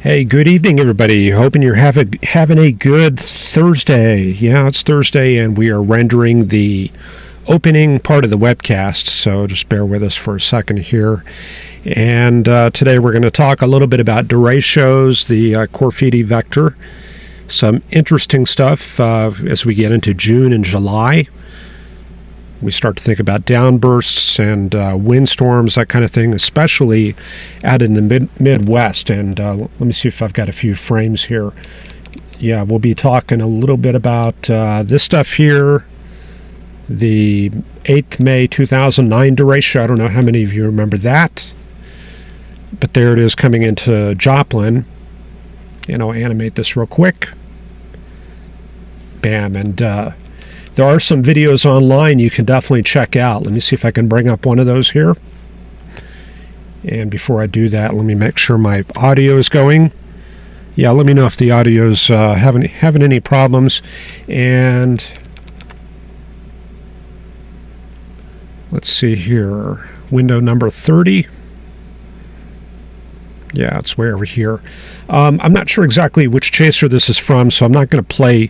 Hey, good evening, everybody. Hoping you're having a good Thursday. Yeah, it's Thursday, and we are rendering the opening part of the webcast, so just bear with us for a second here. And today we're going to talk a little bit about derechos, the Corfidi vector. Some interesting stuff as we get into June and July. We start to think about downbursts and windstorms, that kind of thing, especially out in the Midwest. And let me see if I've got a few frames here. Yeah, we'll be talking a little bit about this stuff here. The 8th May 2009 derecho. I don't know how many of you remember that. But there it is coming into Joplin. And I'll animate this real quick. Bam. And there are some videos online you can definitely check out. Let me see if I can bring up one of those here. And before I do that, let me make sure my audio is going. Yeah, let me know if the audio's having any problems. And let's see here. Window number 30. Yeah, it's way over here. I'm not sure exactly which chaser this is from, so I'm not going to play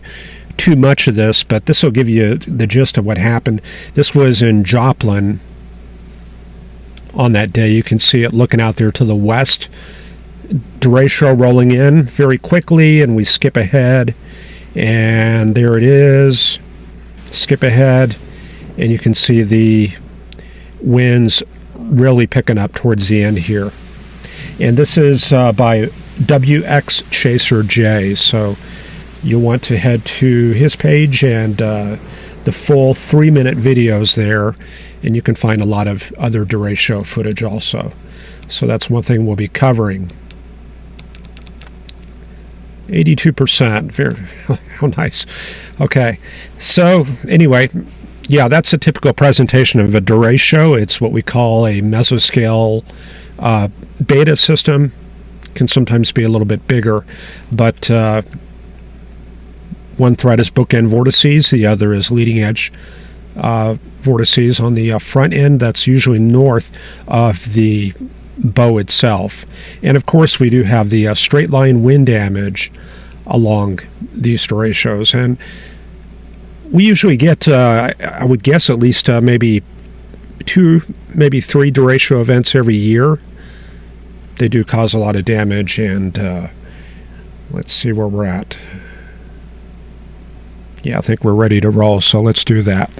too much of this, but this will give you the gist of what happened. This was in Joplin on that day. You can see it looking out there to the west. Derecho rolling in very quickly, and we skip ahead, and there it is. Skip ahead, and you can see the winds really picking up towards the end here. And this is by WX Chaser J, so you'll want to head to his page and the full 3-minute videos there, and you can find a lot of other derecho footage also. So that's one thing we'll be covering. 82%. Very, how nice. Okay, so anyway, yeah, that's a typical presentation of a derecho. It's what we call a mesoscale beta system. Can sometimes be a little bit bigger, but one thread is bookend vortices, the other is leading edge vortices on the front end. That's usually north of the bow itself. And of course we do have the straight line wind damage along these derechos. And we usually get, I would guess, at least maybe 2, maybe 3 derecho events every year. They do cause a lot of damage, and let's see where we're at. Yeah, I think we're ready to roll, so let's do that.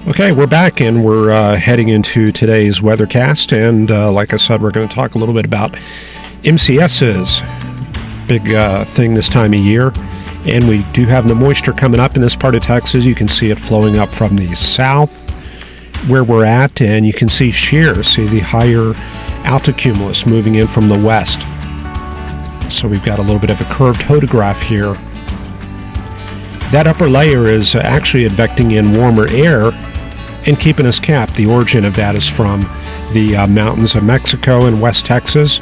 Okay, we're back, and we're heading into today's weathercast, and like I said, we're going to talk a little bit about MCSs. Big thing this time of year, and we do have the moisture coming up in this part of Texas. You can see it flowing up from the south where we're at, and you can see shear, see the higher altocumulus moving in from the west. So we've got a little bit of a curved hodograph here. That upper layer is actually advecting in warmer air and keeping us capped. The origin of that is from the mountains of Mexico and West Texas,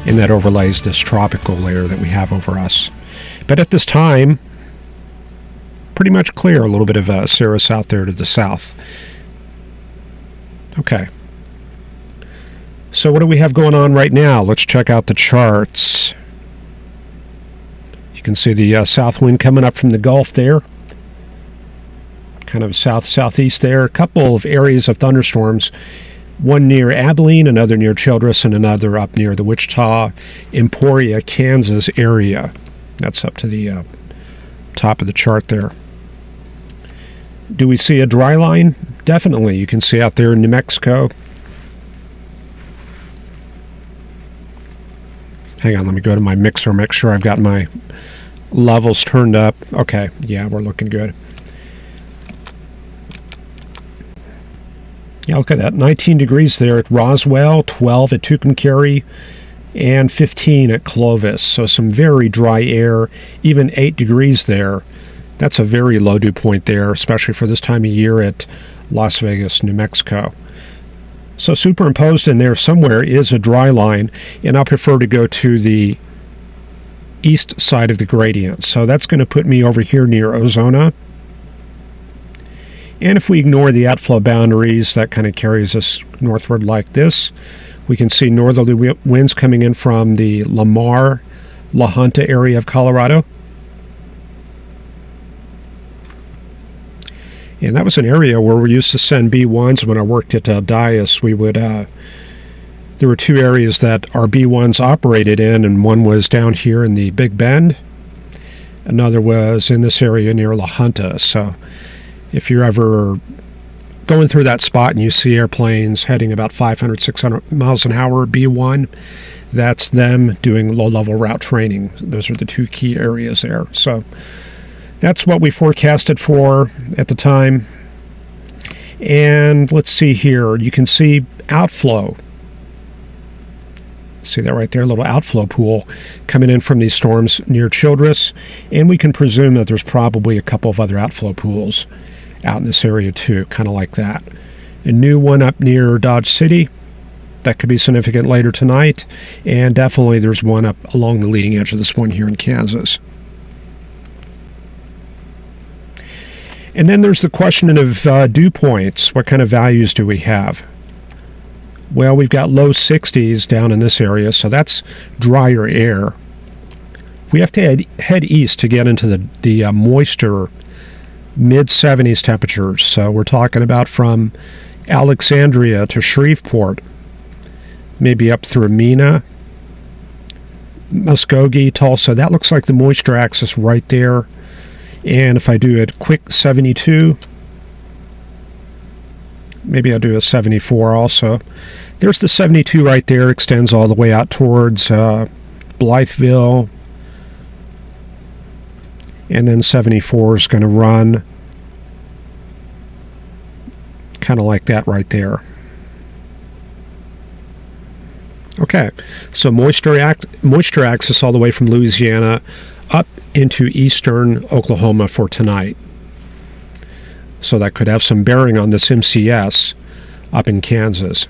and that overlays this tropical layer that we have over us. But at this time, pretty much clear. A little bit of cirrus out there to the south. Okay. So what do we have going on right now? Let's check out the charts. You can see the south wind coming up from the Gulf there. kind of south-southeast there. A couple of areas of thunderstorms, one near Abilene, another near Childress, and another up near the Wichita, Emporia, Kansas area. That's up to the top of the chart there. Do we see a dry line? Definitely. You can see out there in New Mexico. Hang on, let me go to my mixer, make sure I've got my levels turned up. Okay, yeah, we're looking good. Yeah, look at that. 19 degrees there at Roswell, 12 at Tucumcari, and 15 at Clovis. So some very dry air, even 8 degrees there. That's a very low dew point there, especially for this time of year at Las Vegas, New Mexico. So superimposed in there somewhere is a dry line, and I prefer to go to the east side of the gradient. So that's going to put me over here near Ozona. And if we ignore the outflow boundaries, that kind of carries us northward like this. We can see northerly winds coming in from the Lamar, La Junta area of Colorado. And that was an area where we used to send B1s when I worked at Dias. We would, there were 2 areas that our B1s operated in, and one was down here in the Big Bend. Another was in this area near La Junta. So if you're ever going through that spot and you see airplanes heading about 500, 600 miles an hour, B1, that's them doing low-level route training. Those are the 2 key areas there. So that's what we forecasted for at the time. And let's see here. You can see outflow. See that right there, a little outflow pool coming in from these storms near Childress. And we can presume that there's probably a couple of other outflow pools out in this area too, kind of like that. A new one up near Dodge City. That could be significant later tonight. And definitely there's one up along the leading edge of this one here in Kansas. And then there's the question of dew points. What kind of values do we have? Well, we've got low 60s down in this area, so that's drier air. We have to head east to get into the moister mid-70s temperatures. So we're talking about from Alexandria to Shreveport, maybe up through Mena, Muskogee, Tulsa. That looks like the moisture axis right there. And if I do a quick 72, maybe I'll do a 74 also. There's the 72 right there, extends all the way out towards Blytheville. And then 74 is going to run kind of like that right there. Okay, so moisture axis all the way from Louisiana up into eastern Oklahoma for tonight. So that could have some bearing on this MCS up in Kansas.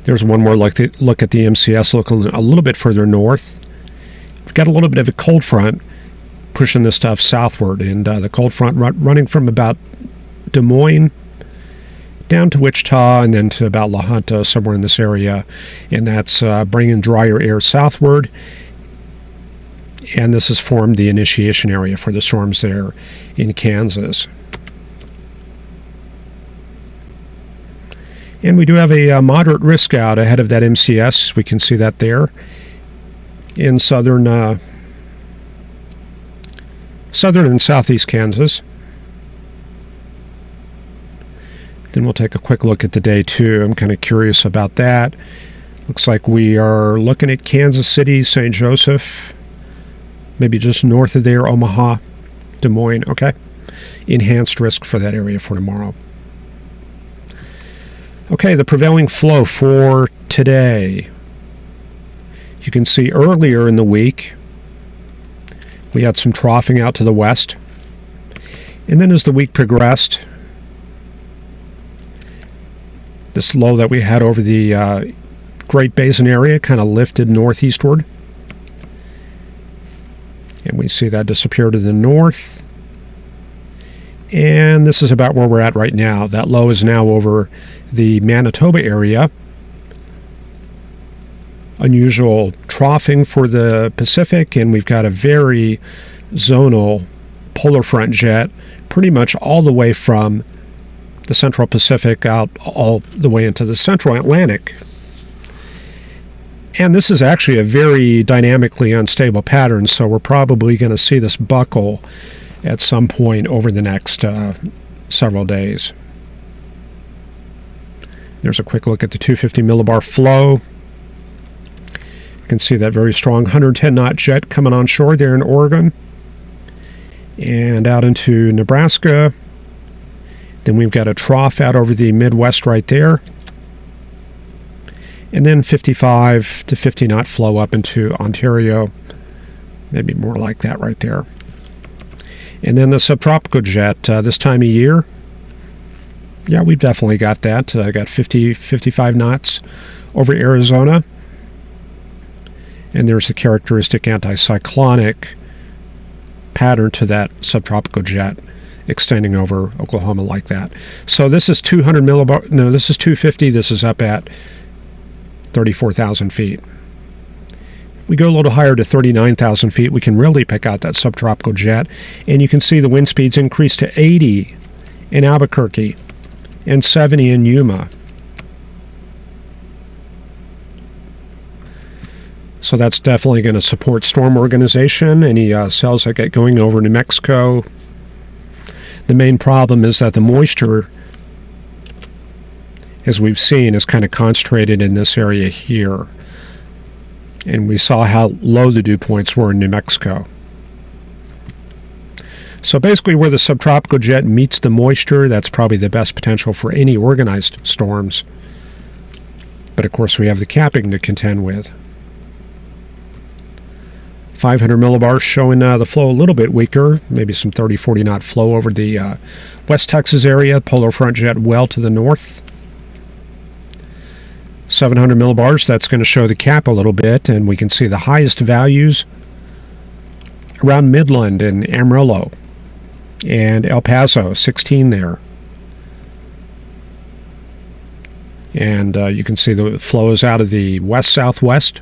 There's one more look at the MCS looking a little bit further north. We've got a little bit of a cold front pushing this stuff southward, and the cold front running from about Des Moines down to Wichita and then to about La Junta, somewhere in this area, and that's bringing drier air southward. And this has formed the initiation area for the storms there in Kansas. And we do have a moderate risk out ahead of that MCS. We can see that there in southern and southeast Kansas. Then we'll take a quick look at the day too. I'm kind of curious about that. Looks like we are looking at Kansas City, St. Joseph, maybe just north of there, Omaha, Des Moines. Okay, enhanced risk for that area for tomorrow. Okay, the prevailing flow for today. You can see earlier in the week we had some troughing out to the west. And then as the week progressed, this low that we had over the Great Basin area kind of lifted northeastward. And we see that disappear to the north. And this is about where we're at right now. That low is now over the Manitoba area unusual troughing for the Pacific, and we've got a very zonal polar front jet pretty much all the way from the central Pacific out all the way into the central Atlantic. And this is actually a very dynamically unstable pattern, so we're probably going to see this buckle at some point over the next several days. There's a quick look at the 250 millibar flow. You can see that very strong 110 knot jet coming on shore there in Oregon and out into Nebraska. Then we've got a trough out over the Midwest right there. And then 55 to 50 knot flow up into Ontario. Maybe more like that right there. And then the subtropical jet this time of year. Yeah, we've definitely got that. I got 50, 55 knots over Arizona. And there's a characteristic anticyclonic pattern to that subtropical jet extending over Oklahoma like that. So this is 200 millibar. No, this is 250. This is up at 34,000 feet. We go a little higher to 39,000 feet. We can really pick out that subtropical jet. And you can see the wind speeds increase to 80 in Albuquerque and 70 in Yuma. So that's definitely going to support storm organization. Any cells that get going over New Mexico. The main problem is that the moisture, as we've seen, is kind of concentrated in this area here. And we saw how low the dew points were in New Mexico. So basically where the subtropical jet meets the moisture, that's probably the best potential for any organized storms. But of course we have the capping to contend with. 500 millibars showing the flow a little bit weaker, maybe some 30-40 knot flow over the West Texas area, polar front jet well to the north. 700 millibars, that's going to show the cap a little bit, and we can see the highest values around Midland and Amarillo and El Paso, 16 there. And you can see the flows out of the west-southwest.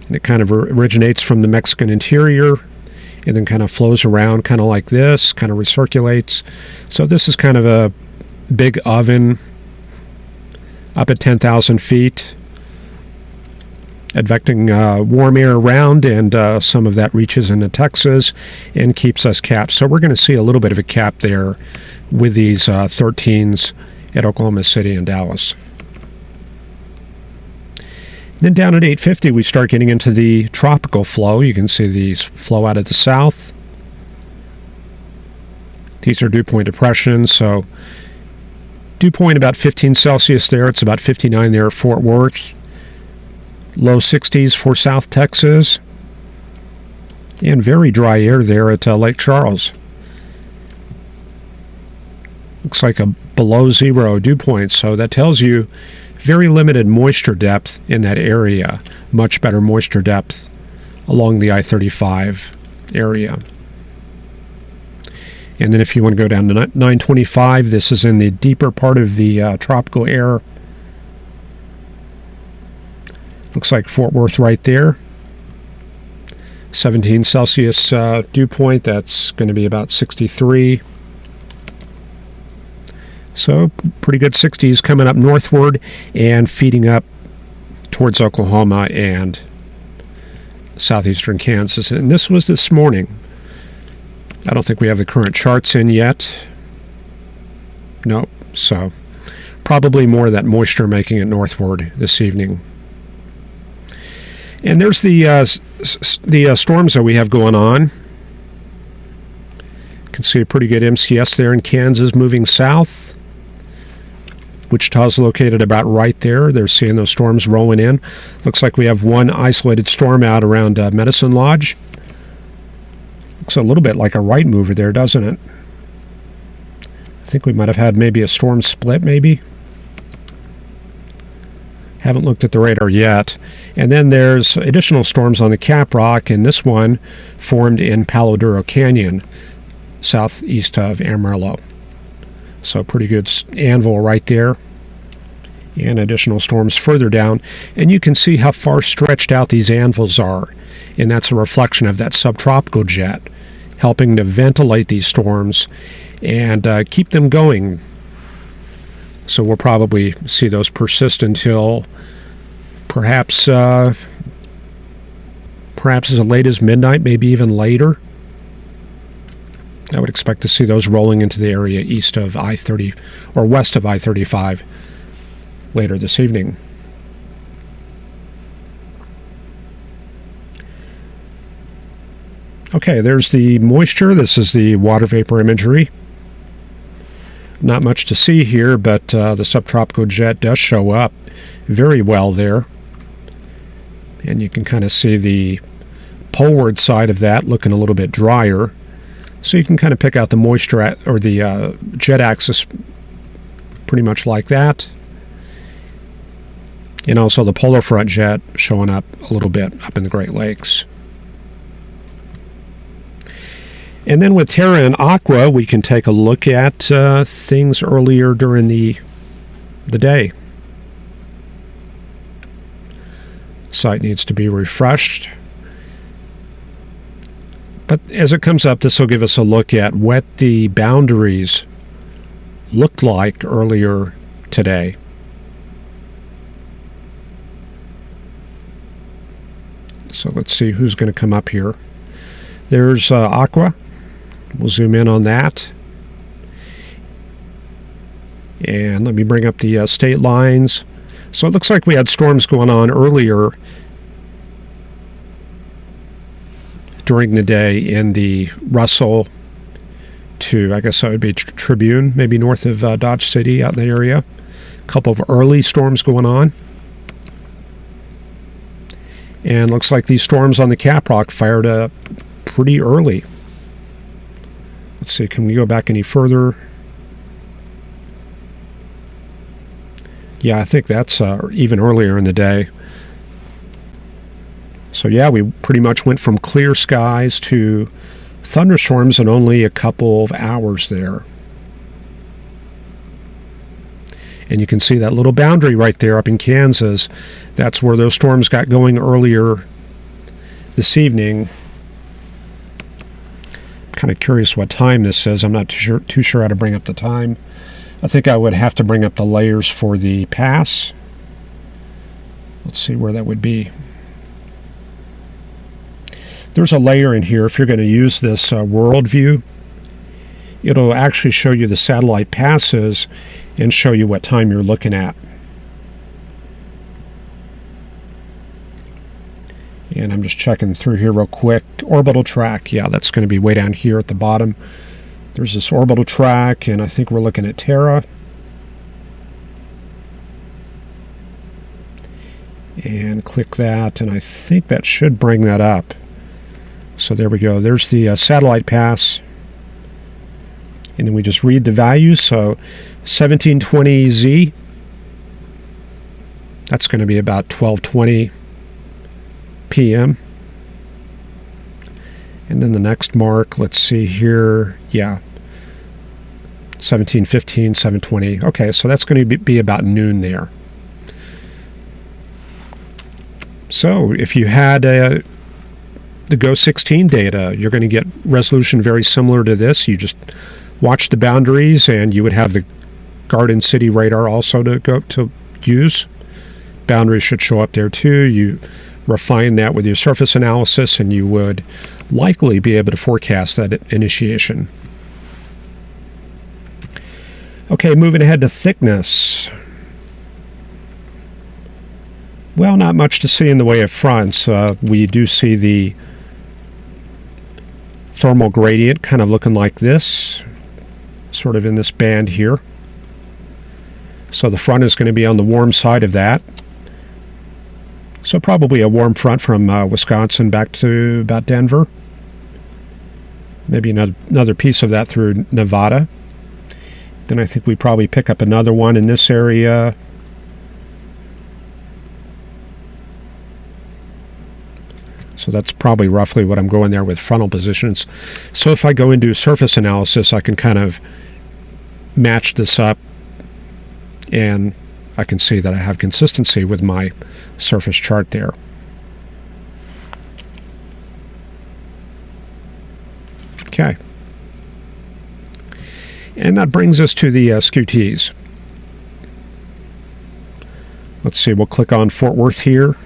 And it kind of originates from the Mexican interior and then kind of flows around kind of like this, kind of recirculates. So this is kind of a big oven up at 10,000 feet, advecting warm air around, and some of that reaches into Texas and keeps us capped. So we're going to see a little bit of a cap there with these 13s at Oklahoma City and Dallas. Then down at 850, we start getting into the tropical flow. You can see these flow out of the south. These are dew point depressions, so dew point about 15 Celsius there. It's about 59 there at Fort Worth. Low 60s for South Texas. And very dry air there at Lake Charles. Looks like a below zero dew point, so that tells you very limited moisture depth in that area. Much better moisture depth along the I-35 area. And then if you want to go down to 925, this is in the deeper part of the tropical air. Looks like Fort Worth right there. 17 Celsius dew point, that's going to be about 63. So pretty good 60s coming up northward and feeding up towards Oklahoma and southeastern Kansas. And this was this morning. I don't think we have the current charts in yet. Nope. So probably more of that moisture making it northward this evening. And there's the storms that we have going on. You can see a pretty good MCS there in Kansas moving south. Wichita's located about right there. They're seeing those storms rolling in. Looks like we have one isolated storm out around Medicine Lodge. Looks a little bit like a right mover there, doesn't it? I think we might have had maybe a storm split, maybe. Haven't looked at the radar yet. And then there's additional storms on the Cap Rock, and this one formed in Palo Duro Canyon, southeast of Amarillo. So pretty good anvil right there and additional storms further down. And you can see how far stretched out these anvils are. And that's a reflection of that subtropical jet, helping to ventilate these storms and keep them going. So we'll probably see those persist until perhaps as late as midnight, maybe even later. I would expect to see those rolling into the area east of I-30 or west of I-35 later this evening. Okay, there's the moisture. This is the water vapor imagery. Not much to see here, but the subtropical jet does show up very well there. And you can kind of see the poleward side of that looking a little bit drier. So you can kind of pick out the moisture or the jet axis pretty much like that. And also the polar front jet showing up a little bit up in the Great Lakes. And then with Terra and Aqua, we can take a look at things earlier during the day. Site needs to be refreshed. But as it comes up, this will give us a look at what the boundaries looked like earlier today. So let's see who's going to come up here. There's Aqua. We'll zoom in on that. And let me bring up the state lines. So it looks like we had storms going on earlier during the day in the Russell to, I guess that would be Tribune, maybe north of Dodge City out in the area. A couple of early storms going on. And looks like these storms on the Caprock fired up pretty early. Let's see, can we go back any further? Yeah, I think that's even earlier in the day. So yeah, we pretty much went from clear skies to thunderstorms in only a couple of hours there. And you can see that little boundary right there up in Kansas. That's where those storms got going earlier this evening. Kind of curious what time this is. I'm not too sure how to bring up the time. I think I would have to bring up the layers for the pass. Let's see where that would be. There's a layer in here. If you're going to use this world view, it'll actually show you the satellite passes and show you what time you're looking at. And I'm just checking through here real quick. Orbital track, yeah, that's going to be way down here at the bottom. There's this orbital track, and I think we're looking at Terra. And click that, and I think that should bring that up. So there we go. There's the satellite pass. And then we just read the values. So 1720Z, that's going to be about 12:20 p.m. And then the next mark, let's see here, yeah, 1715, 720. Okay, so that's going to be about noon there. So if you had the GO16 data, you're going to get resolution very similar to this. You just watch the boundaries, and you would have the Garden City radar also to use. Boundaries should show up there too. You refine that with your surface analysis, and you would likely be able to forecast that initiation. Okay, moving ahead to thickness. Well, not much to see in the way of fronts. We do see the thermal gradient kind of looking like this, sort of in this band here. So the front is going to be on the warm side of that. So probably a warm front from Wisconsin back to about Denver. Maybe another piece of that through Nevada. Then I think we probably pick up another one in this area. So that's probably roughly what I'm going there with frontal positions. So if I go into surface analysis, I can kind of match this up and I can see that I have consistency with my surface chart there. Okay. And that brings us to the skew-ts. Let's see, we'll click on Fort Worth here.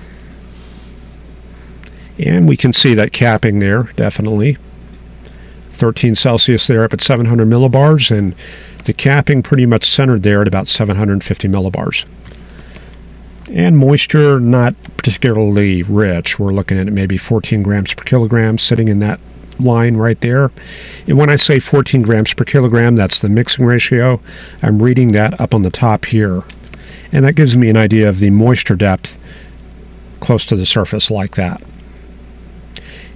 And we can see that capping there, definitely. 13 Celsius there up at 700 millibars, and the capping pretty much centered there at about 750 millibars. And moisture not particularly rich. We're looking at maybe 14 grams per kilogram sitting in that line right there. And when I say 14 grams per kilogram, that's the mixing ratio. I'm reading that up on the top here. And that gives me an idea of the moisture depth close to the surface like that.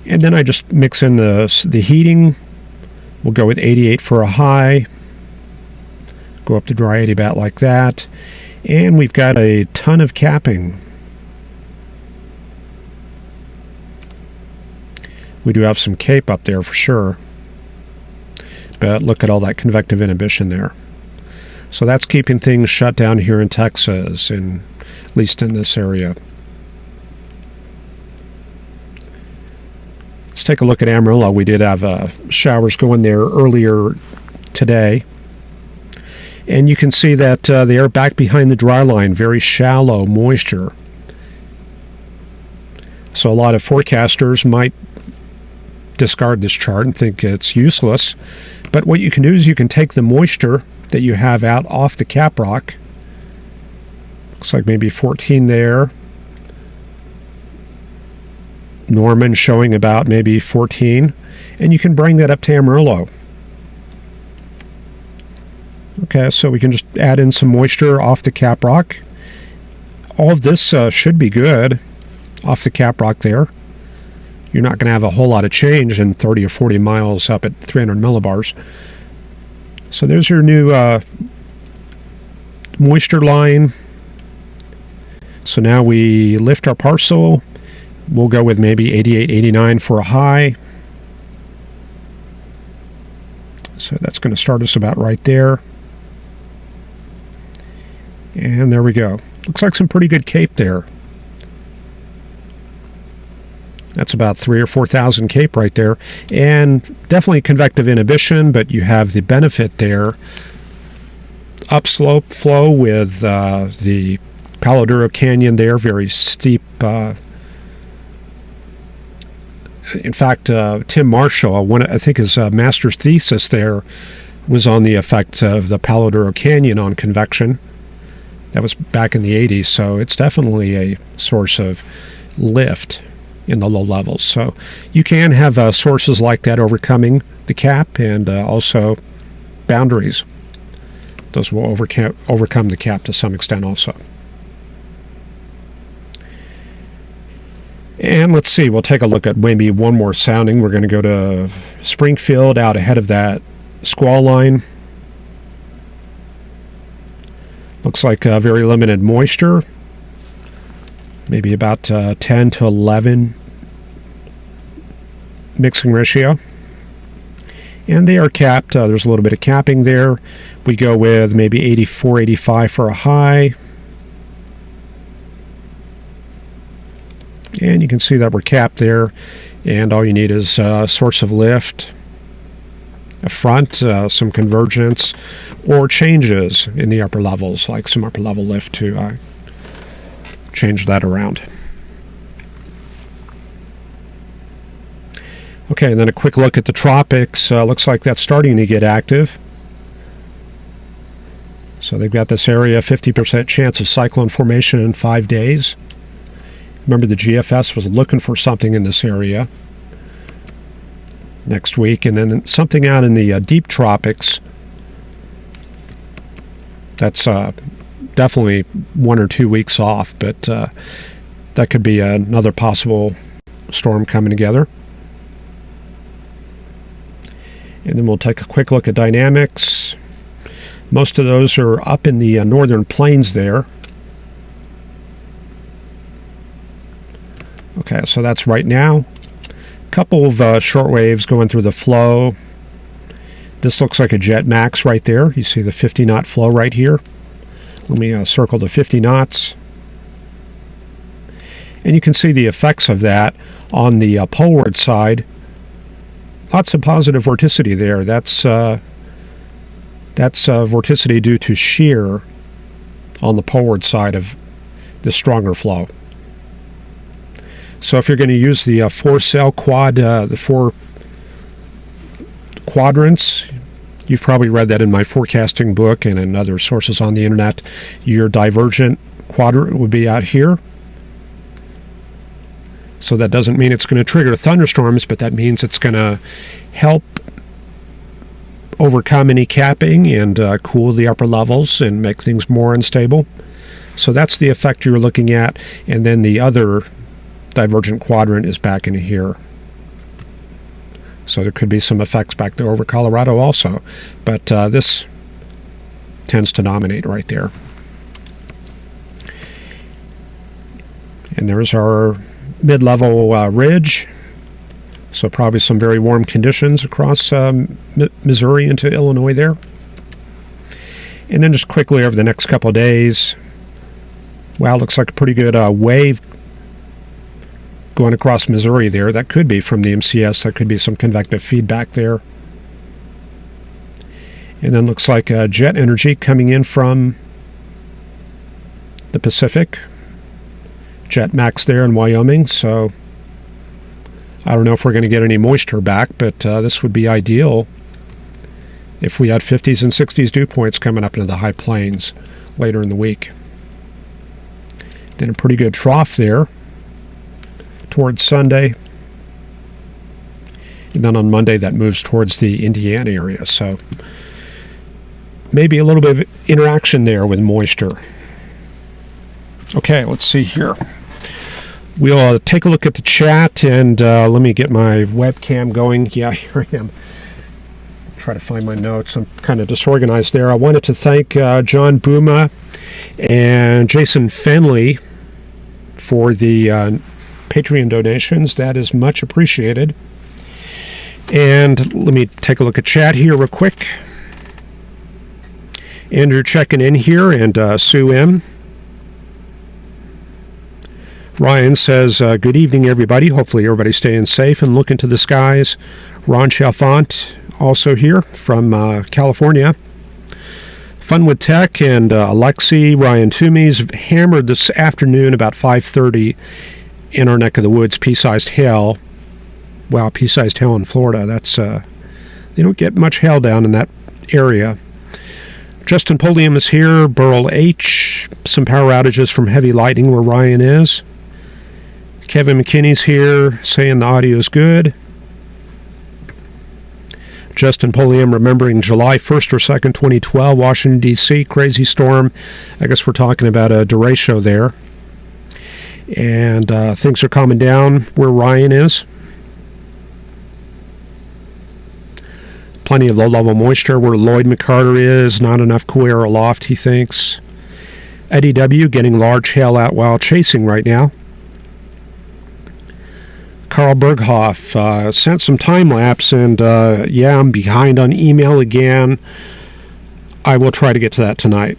And then I just mix in the heating. We'll go with 88 for a high. Go up to dry 80 bat like that. And we've got a ton of capping. We do have some cape up there for sure. But look at all that convective inhibition there. So that's keeping things shut down here in Texas, at least in this area. Let's take a look at Amarillo. We did have showers going there earlier today. And you can see that they are back behind the dry line, very shallow moisture. So a lot of forecasters might discard this chart and think it's useless. But what you can do is you can take the moisture that you have out off the cap rock. Looks like maybe 14 there. Norman showing about maybe 14. And you can bring that up to Amarillo. Okay, so we can just add in some moisture off the cap rock. All of this should be good off the cap rock there. You're not going to have a whole lot of change in 30 or 40 miles up at 300 millibars. So there's your new moisture line. So now we lift our parcel. We'll go with maybe 88, 89 for a high. So that's going to start us about right there. And there we go. Looks like some pretty good cape there. That's about 3,000 or 4,000 cape right there. And definitely convective inhibition, but you have the benefit there. Upslope flow with the Palo Duro Canyon there, very steep. In fact, Tim Marshall, I think his master's thesis there was on the effect of the Palo Duro Canyon on convection. That was back in the 80s, so it's definitely a source of lift in the low levels. So you can have sources like that overcoming the cap, and also boundaries. Those will overcome the cap to some extent also. And let's see, we'll take a look at maybe one more sounding. We're going to go to Springfield out ahead of that squall line. Looks like very limited moisture. Maybe about 10 to 11 mixing ratio. And they are capped. There's a little bit of capping there. We go with maybe 84, 85 for a high. And you can see that we're capped there. And all you need is a source of lift, a front, some convergence, or changes in the upper levels, like some upper level lift to change that around. Okay, and then a quick look at the tropics. Looks like that's starting to get active. So they've got this area, 50% chance of cyclone formation in 5 days. Remember, the GFS was looking for something in this area next week, and then something out in the deep tropics. That's definitely 1 or 2 weeks off, but that could be another possible storm coming together. And then we'll take a quick look at dynamics. Most of those are up in the northern plains there. Okay, so that's right now. A couple of short waves going through the flow. This looks like a jet max right there. You see the 50 knot flow right here. Let me circle the 50 knots. And you can see the effects of that on the poleward side. Lots of positive vorticity there. That's vorticity due to shear on the poleward side of the stronger flow. So if you're going to use the 4-cell quad, the 4 quadrants, you've probably read that in my forecasting book and in other sources on the internet. Your divergent quadrant would be out here. So that doesn't mean it's going to trigger thunderstorms, but that means it's going to help overcome any capping and cool the upper levels and make things more unstable. So that's the effect you're looking at. And then the other divergent quadrant is back into here. So there could be some effects back there over Colorado also. But this tends to dominate right there. And there's our mid-level ridge. So probably some very warm conditions across Missouri into Illinois there. And then just quickly over the next couple of days, wow, looks like a pretty good wave going across Missouri there. That could be from the MCS. That could be some convective feedback there. And then looks like jet energy coming in from the Pacific. Jet max there in Wyoming. So I don't know if we're going to get any moisture back, but this would be ideal if we had 50s and 60s dew points coming up into the high plains later in the week. Then a pretty good trough there towards Sunday. And then on Monday that moves towards the Indiana area. So maybe a little bit of interaction there with moisture. Okay, let's see here. We'll take a look at the chat, and let me get my webcam going. Yeah, here I am. Try to find my notes. I'm kind of disorganized there. I wanted to thank John Booma and Jason Fenley for the Patreon donations. That is much appreciated. And let me take a look at chat here real quick. Andrew checking in here, and Sue M. Ryan says, good evening, everybody. Hopefully everybody's staying safe and looking to the skies. Ron Chalfant, also here from California. Fun with Tech and Alexi, Ryan Toomey's hammered this afternoon about 5:30 in our neck of the woods, pea-sized hail. Wow, pea-sized hail in Florida. That's you don't get much hail down in that area. Justin Polium is here. Burl H. Some power outages from heavy lightning where Ryan is. Kevin McKinney's here saying the audio is good. Justin Polium remembering July 1st or 2nd, 2012, Washington, D.C., crazy storm. I guess we're talking about a derecho there. And things are calming down where Ryan is. Plenty of low-level moisture where Lloyd McCarter is. Not enough cool air aloft, he thinks. Eddie W. getting large hail out while chasing right now. Carl Berghoff sent some time-lapse, and yeah, I'm behind on email again. I will try to get to that tonight.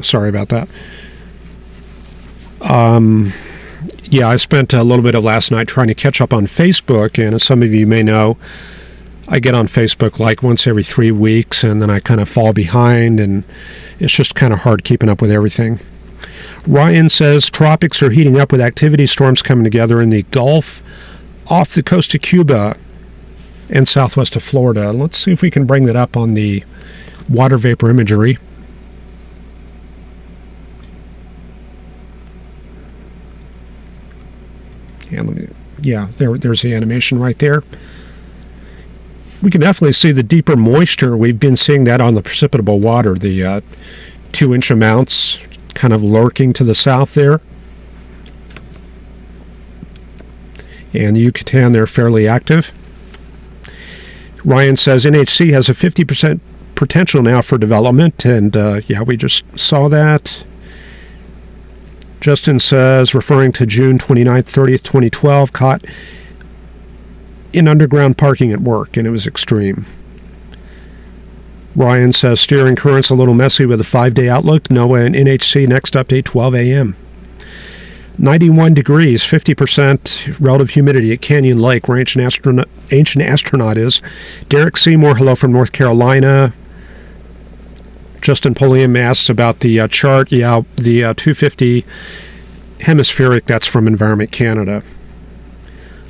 Sorry about that. Yeah, I spent a little bit of last night trying to catch up on Facebook, and as some of you may know, I get on Facebook like once every 3 weeks, and then I kind of fall behind, and it's just kind of hard keeping up with everything. Ryan says tropics are heating up with activity storms coming together in the Gulf off the coast of Cuba and southwest of Florida. Let's see if we can bring that up on the water vapor imagery. And there's the animation right there. We can definitely see the deeper moisture. We've been seeing that on the precipitable water, the 2-inch amounts kind of lurking to the south there. And the Yucatan, they're fairly active. Ryan says NHC has a 50% potential now for development, and yeah, we just saw that. Justin says, referring to June 29th, 30th, 2012, caught in underground parking at work, and it was extreme. Ryan says steering currents a little messy with a 5-day outlook. NOAA and NHC next update 12 a.m. 91 degrees, 50% relative humidity at Canyon Lake, where Ancient Astronaut is. Derek Seymour, hello from North Carolina. Justin Pulliam asks about the chart. Yeah, the 250 hemispheric, that's from Environment Canada.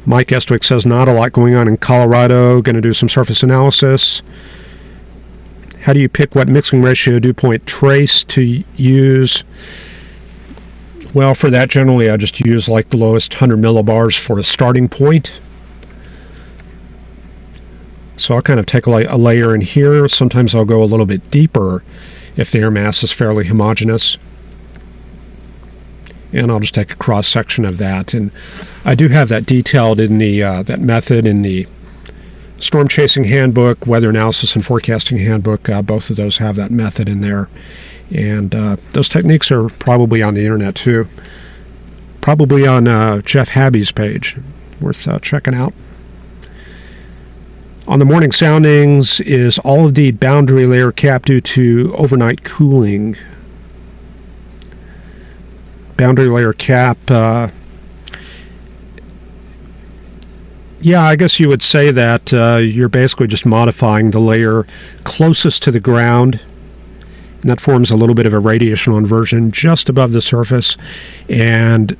Mike Estwick says not a lot going on in Colorado. Going to do some surface analysis. How do you pick what mixing ratio dew point trace to use? Well, for that, generally, I just use like the lowest 100 millibars for a starting point. So I'll kind of take a layer in here. Sometimes I'll go a little bit deeper if the air mass is fairly homogeneous. And I'll just take a cross-section of that. And I do have that detailed in the that method in the Storm Chasing Handbook, Weather Analysis and Forecasting Handbook. Both of those have that method in there. And those techniques are probably on the internet too. Probably on Jeff Habby's page. Worth checking out. On the morning soundings, is all of the boundary layer cap due to overnight cooling? Boundary layer cap, yeah, I guess you would say that you're basically just modifying the layer closest to the ground, and that forms a little bit of a radiational inversion just above the surface, and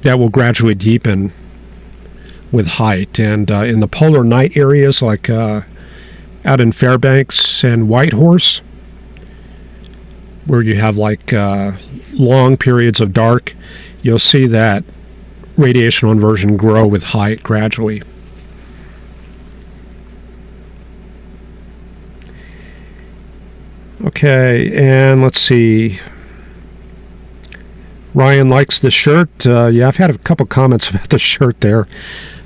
that will gradually deepen with height. And in the polar night areas, like out in Fairbanks and Whitehorse, where you have like long periods of dark, you'll see that radiational inversion grow with height gradually. Okay, and let's see. Ryan likes the shirt. Yeah, I've had a couple comments about the shirt there.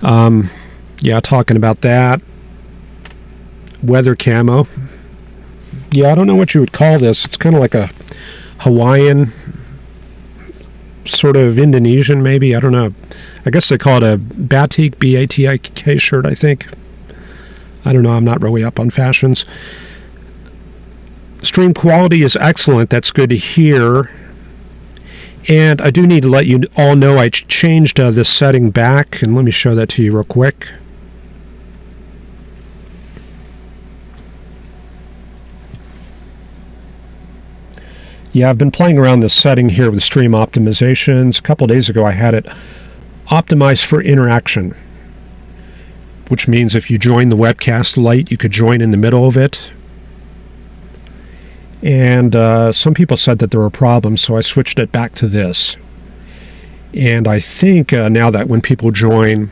Yeah, talking about that. Weather camo. Yeah, I don't know what you would call this. It's kind of like a Hawaiian, sort of Indonesian maybe. I don't know. I guess they call it a batik, B-A-T-I-K shirt, I think. I don't know. I'm not really up on fashions. Stream quality is excellent. That's good to hear. And I do need to let you all know I changed this setting back, and let me show that to you real quick. Yeah, I've been playing around this setting here with stream optimizations. A couple days ago I had it optimized for interaction, which means if you join the webcast late, you could join in the middle of it. And some people said that there were problems, so I switched it back to this. And I think now that when people join,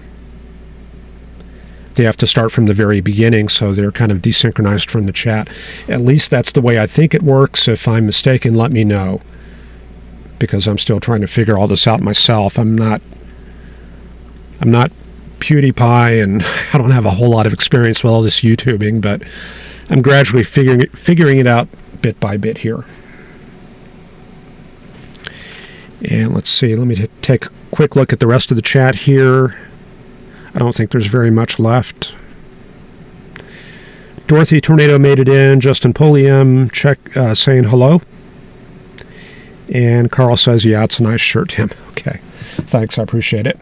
they have to start from the very beginning, so they're kind of desynchronized from the chat. At least that's the way I think it works. If I'm mistaken, let me know, because I'm still trying to figure all this out myself. I'm not PewDiePie, and I don't have a whole lot of experience with all this YouTubing, but I'm gradually figuring it out bit by bit here. And let's see, let me take a quick look at the rest of the chat here. I don't think there's very much left. Dorothy Tornado made it in. Justin Pulliam saying hello. And Carl says, yeah, it's a nice shirt, Tim. Okay, thanks, I appreciate it.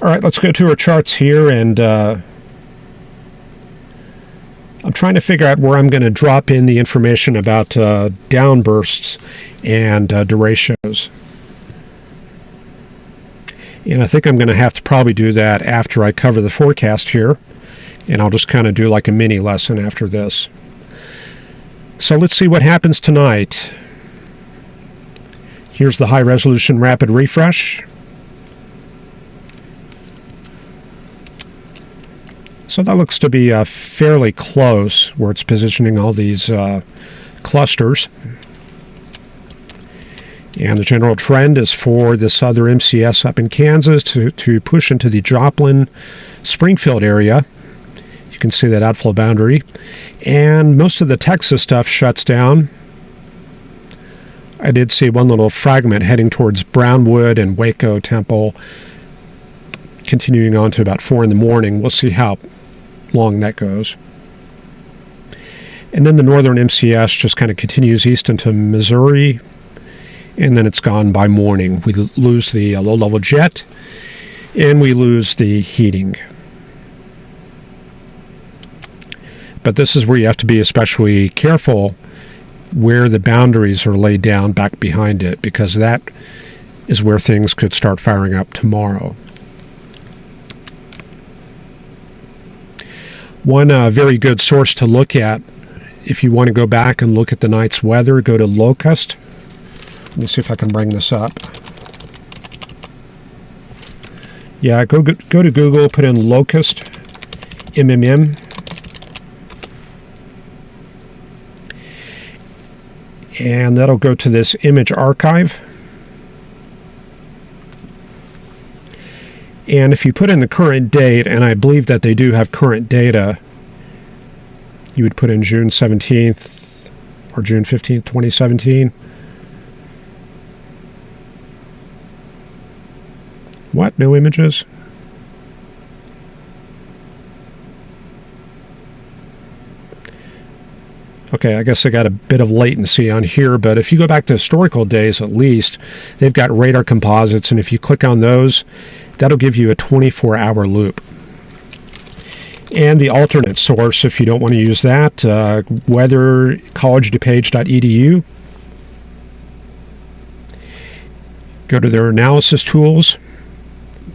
All right, let's go to our charts here, and I'm trying to figure out where I'm going to drop in the information about downbursts and derechos. And I think I'm going to have to probably do that after I cover the forecast here. And I'll just kind of do like a mini lesson after this. So let's see what happens tonight. Here's the high resolution rapid refresh. So that looks to be fairly close where it's positioning all these clusters. And the general trend is for this other MCS up in Kansas to push into the Joplin-Springfield area. You can see that outflow boundary. And most of the Texas stuff shuts down. I did see one little fragment heading towards Brownwood and Waco Temple, continuing on to about 4 in the morning. We'll see how long that goes. And then the northern MCS just kind of continues east into Missouri, and then it's gone by morning. We lose the low-level jet, and we lose the heating. But this is where you have to be especially careful where the boundaries are laid down back behind it, because that is where things could start firing up tomorrow. One very good source to look at, if you want to go back and look at the night's weather, go to Locust. Let me see if I can bring this up. Yeah, go to Google, put in Locust, MMM. And that'll go to this image archive. And if you put in the current date, and I believe that they do have current data, you would put in June 17th or June 15th, 2017. What? No images? Okay, I guess they got a bit of latency on here, but if you go back to historical days at least, they've got radar composites, and if you click on those, that'll give you a 24-hour loop. And the alternate source, if you don't want to use that, weather collegedupage.edu. Go to their analysis tools,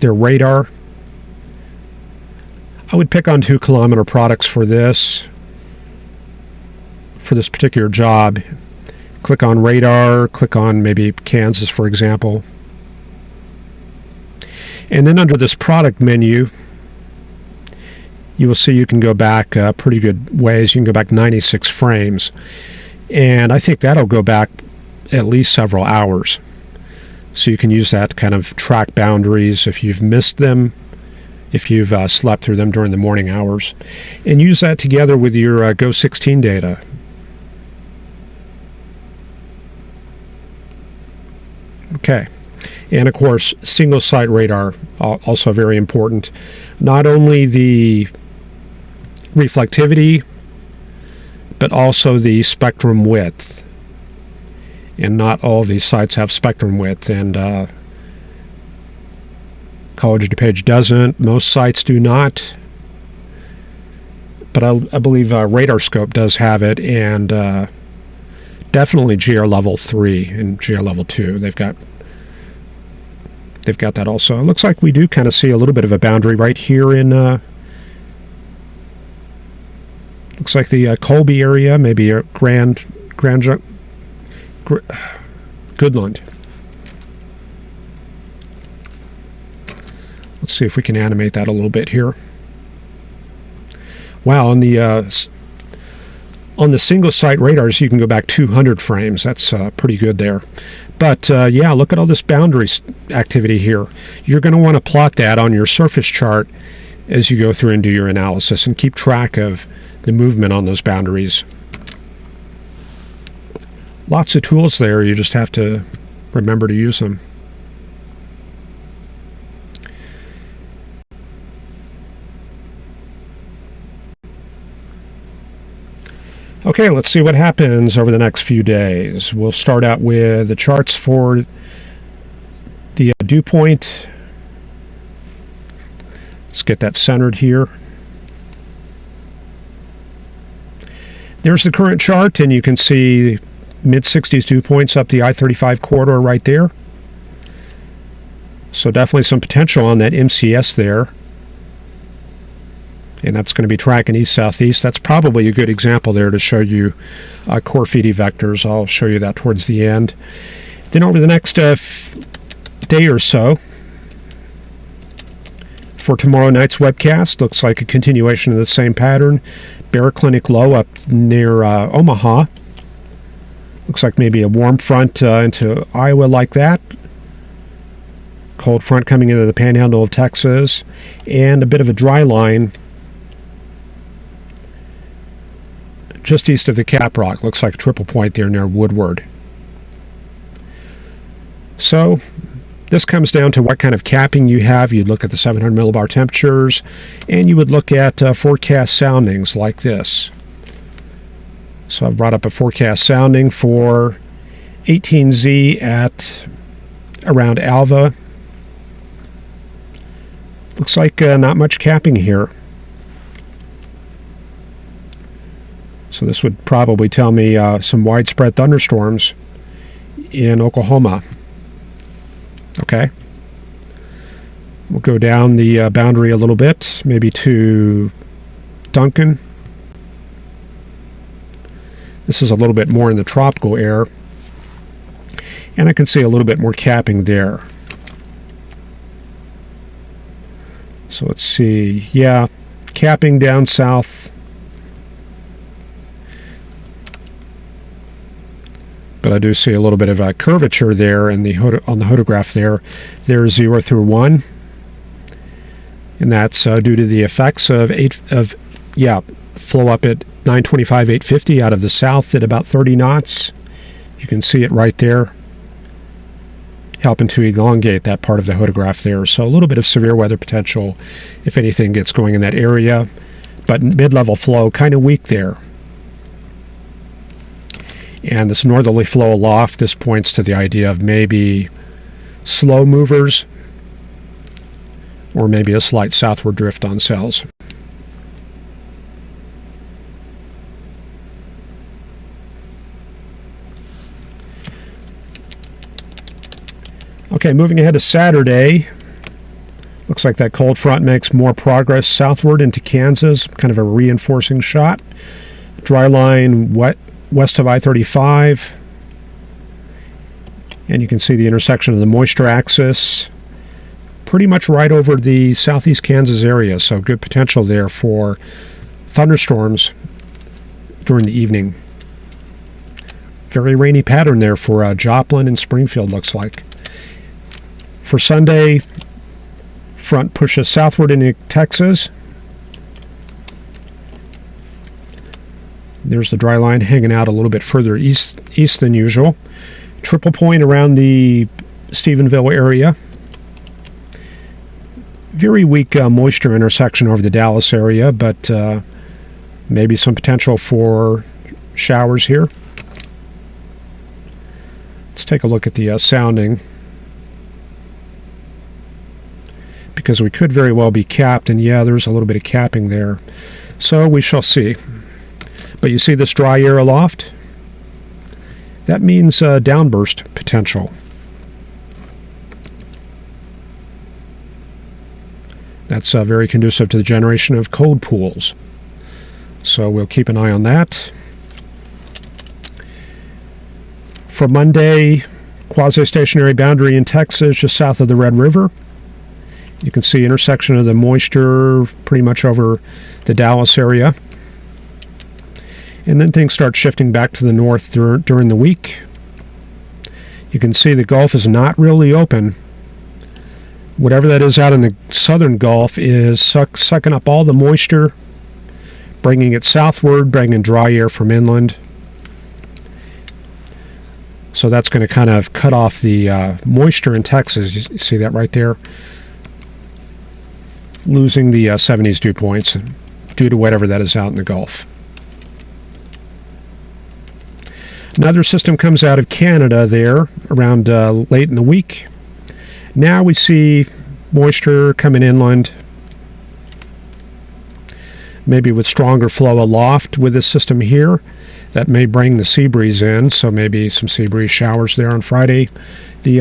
their radar. I would pick on 2 kilometer products for this particular job. Click on radar, click on maybe Kansas, for example. And then under this product menu, you will see you can go back pretty good ways. You can go back 96 frames. And I think that'll go back at least several hours. So you can use that to kind of track boundaries if you've missed them, if you've slept through them during the morning hours. And use that together with your GO16 data. Okay. And of course, single site radar, also very important. Not only the reflectivity, but also the spectrum width. And not all of these sites have spectrum width, and College DuPage doesn't. Most sites do not. But I believe RadarScope does have it, and definitely GR Level 3 and GR Level 2. They've got that also. It looks like we do kind of see a little bit of a boundary right here in looks like the Colby area, maybe a Goodland. Let's see if we can animate that a little bit here. Wow, on the single site radars, you can go back 200 frames. That's pretty good there. But yeah, look at all this boundary activity here. You're going to want to plot that on your surface chart as you go through and do your analysis, and keep track of the movement on those boundaries. Lots of tools there. You just have to remember to use them. Okay, let's see what happens over the next few days. We'll start out with the charts for the dew point. Let's get that centered here. There's the current chart, and you can see mid-60s dew points up the I-35 corridor right there. So definitely some potential on that MCS there. And that's going to be tracking east-southeast. That's probably a good example there to show you Corfidi vectors. I'll show you that towards the end. Then over the next day or so, for tomorrow night's webcast, looks like a continuation of the same pattern. Bear Clinic low up near Omaha. Looks like maybe a warm front into Iowa like that. Cold front coming into the panhandle of Texas. And a bit of a dry line just east of the Cap Rock. Looks like a triple point there near Woodward. So This comes down to what kind of capping you have. You'd look at the 700 millibar temperatures, and you would look at forecast soundings like this. So I've brought up a forecast sounding for 18Z at around Alva. Looks like not much capping here. So this would probably tell me some widespread thunderstorms in Oklahoma. Okay. We'll go down the boundary a little bit, maybe to Duncan. This is a little bit more in the tropical air. And I can see a little bit more capping there. So let's see. Yeah, capping down south. But I do see a little bit of a curvature there in the on the photograph there. There's 0 through 1. And that's due to the effects of flow up at 925, 850 out of the south at about 30 knots. You can see it right there, helping to elongate that part of the photograph there. So a little bit of severe weather potential if anything gets going in that area. But mid-level flow kind of weak there. And this northerly flow aloft, this points to the idea of maybe slow movers or maybe a slight southward drift on cells. Okay, moving ahead to Saturday. Looks like that cold front makes more progress southward into Kansas, kind of a reinforcing shot. Dry line west of I-35. And you can see the intersection of the moisture axis pretty much right over the southeast Kansas area, so good potential there for thunderstorms during the evening. Very rainy pattern there for Joplin and Springfield, looks like. For Sunday, front pushes southward into Texas. There's the dry line hanging out a little bit further east than usual. Triple point around the Stephenville area. Very weak moisture intersection over the Dallas area, but maybe some potential for showers here. Let's take a look at the sounding, because we could very well be capped, and yeah, there's a little bit of capping there. So we shall see. But you see this dry air aloft? That means downburst potential. That's very conducive to the generation of cold pools. So we'll keep an eye on that. For Monday, quasi-stationary boundary in Texas, just south of the Red River. You can see intersection of the moisture pretty much over the Dallas area. And then things start shifting back to the north during the week. You can see the Gulf is not really open. Whatever that is out in the southern Gulf is sucking up all the moisture, bringing it southward, bringing dry air from inland. So that's going to kind of cut off the moisture in Texas. You see that right there? Losing the 70s dew points due to whatever that is out in the Gulf. Another system comes out of Canada there around late in the week. Now we see moisture coming inland, maybe with stronger flow aloft with this system here. That may bring the sea breeze in, so maybe some sea breeze showers there on Friday, the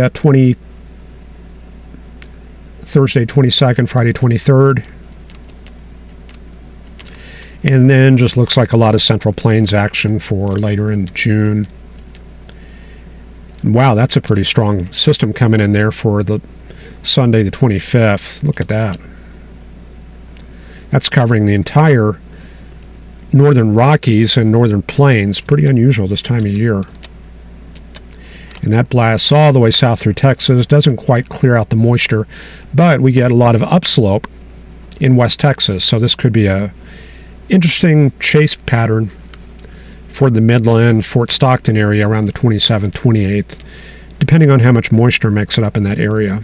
Thursday 22nd, Friday 23rd. And then just looks like a lot of Central Plains action for later in June. Wow, that's a pretty strong system coming in there for the Sunday the 25th. Look at that. That's covering the entire northern Rockies and northern Plains. Pretty unusual this time of year. And that blasts all the way south through Texas. Doesn't quite clear out the moisture, but we get a lot of upslope in West Texas. So this could be a interesting chase pattern for the Midland, Fort Stockton area around the 27th, 28th. depending on how much moisture makes it up in that area.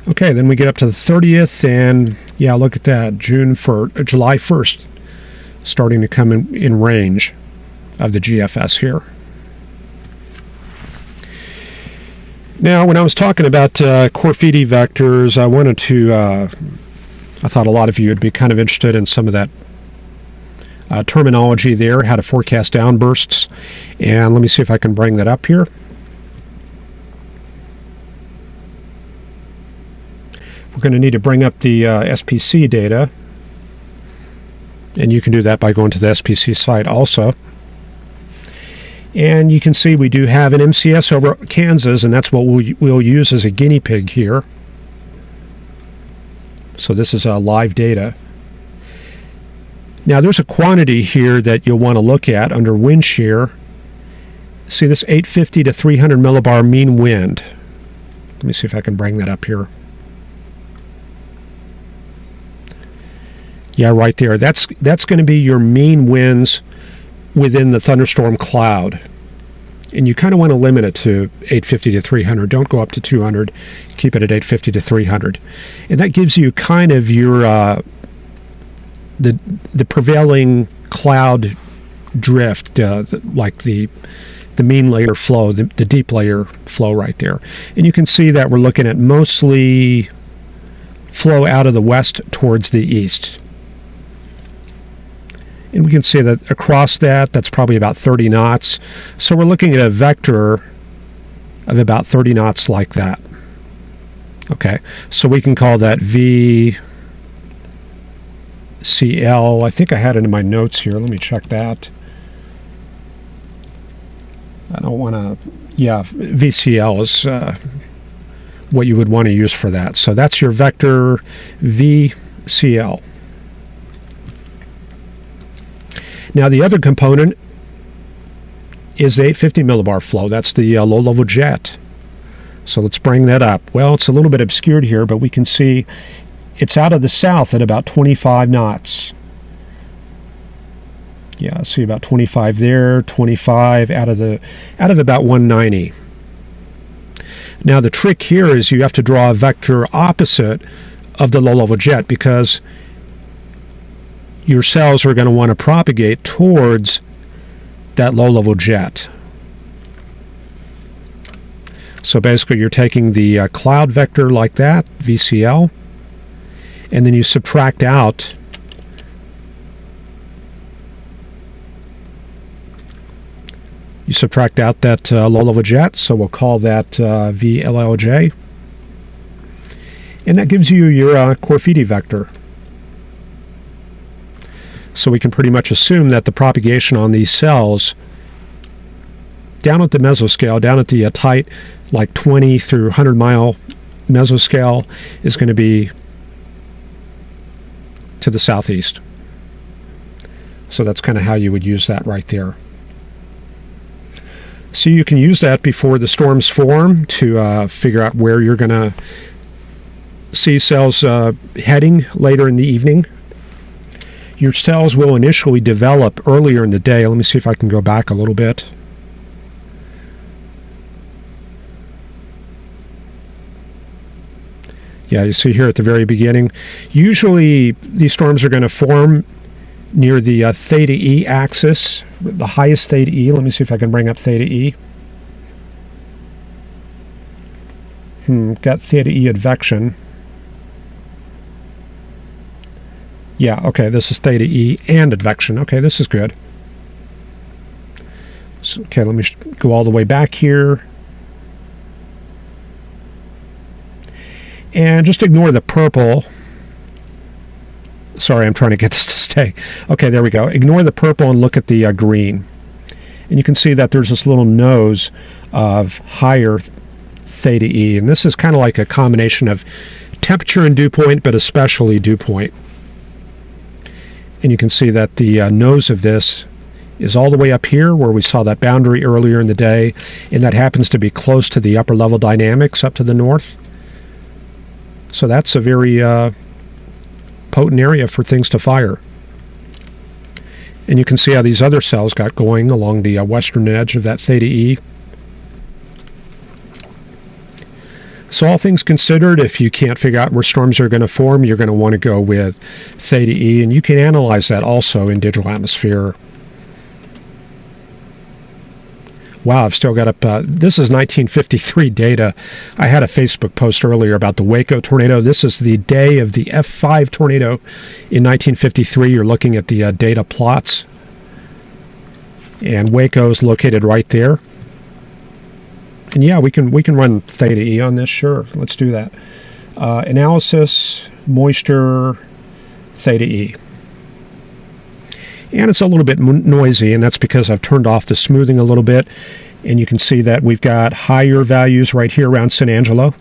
Okay, then we get up to the 30th, and yeah, look at that, July 1st, starting to come in range of the GFS here. Now, when I was talking about Corfidi vectors, I thought a lot of you would be kind of interested in some of that terminology there, how to forecast downbursts. And let me see if I can bring that up here. We're going to need to bring up the SPC data. And you can do that by going to the SPC site also. And you can see we do have an MCS over Kansas, and that's what we'll use as a guinea pig here. So this is live data. Now there's a quantity here that you'll want to look at under wind shear. See this 850 to 300 millibar mean wind. Let me see if I can bring that up here. Yeah, right there. That's going to be your mean winds within the thunderstorm cloud. And you kind of want to limit it to 850 to 300. Don't go up to 200. Keep it at 850 to 300. And that gives you kind of your the prevailing cloud drift, like the mean layer flow, the deep layer flow right there. And you can see that we're looking at mostly flow out of the west towards the east. And we can see that across that's probably about 30 knots. So we're looking at a vector of about 30 knots like that. Okay, so we can call that VCL. I think I had it in my notes here. Let me check that. I don't want to... Yeah, VCL is what you would want to use for that. So that's your vector VCL. Now the other component is the 850 millibar flow. That's the low-level jet. So let's bring that up. Well, it's a little bit obscured here, but we can see it's out of the south at about 25 knots. Yeah, see about 25 there, 25 out of about 190. Now the trick here is you have to draw a vector opposite of the low-level jet, because your cells are going to want to propagate towards that low-level jet. So basically you're taking the cloud vector like that, VCL, and then you subtract out that low-level jet, so we'll call that VLLJ. And that gives you your Corfidi vector. So we can pretty much assume that the propagation on these cells down at the mesoscale, down at the tight, like 20 through 100 mile mesoscale, is going to be to the southeast. So that's kind of how you would use that right there. So you can use that before the storms form to figure out where you're going to see cells heading later in the evening. Your cells will initially develop earlier in the day. Let me see if I can go back a little bit. Yeah, you see here at the very beginning. Usually these storms are going to form near the theta E axis, the highest theta E. Let me see if I can bring up theta E. Got theta E advection. Yeah, okay, this is theta E and advection. Okay, this is good. So, okay, let me go all the way back here. And just ignore the purple. Sorry, I'm trying to get this to stay. Okay, there we go. Ignore the purple and look at the green. And you can see that there's this little nose of higher theta E. And this is kind of like a combination of temperature and dew point, but especially dew point. And you can see that the nose of this is all the way up here where we saw that boundary earlier in the day, and that happens to be close to the upper level dynamics up to the north. So that's a very potent area for things to fire. And you can see how these other cells got going along the western edge of that theta E. So all things considered, if you can't figure out where storms are going to form, you're going to want to go with theta E, and you can analyze that also in digital atmosphere. Wow, I've still got up, this is 1953 data. I had a Facebook post earlier about the Waco tornado. This is the day of the F5 tornado in 1953. You're looking at the data plots. And Waco is located right there. And yeah, we can run theta E on this, sure. Let's do that. Analysis, moisture, theta E. And it's a little bit noisy, and that's because I've turned off the smoothing a little bit. And you can see that we've got higher values right here around San Angelo.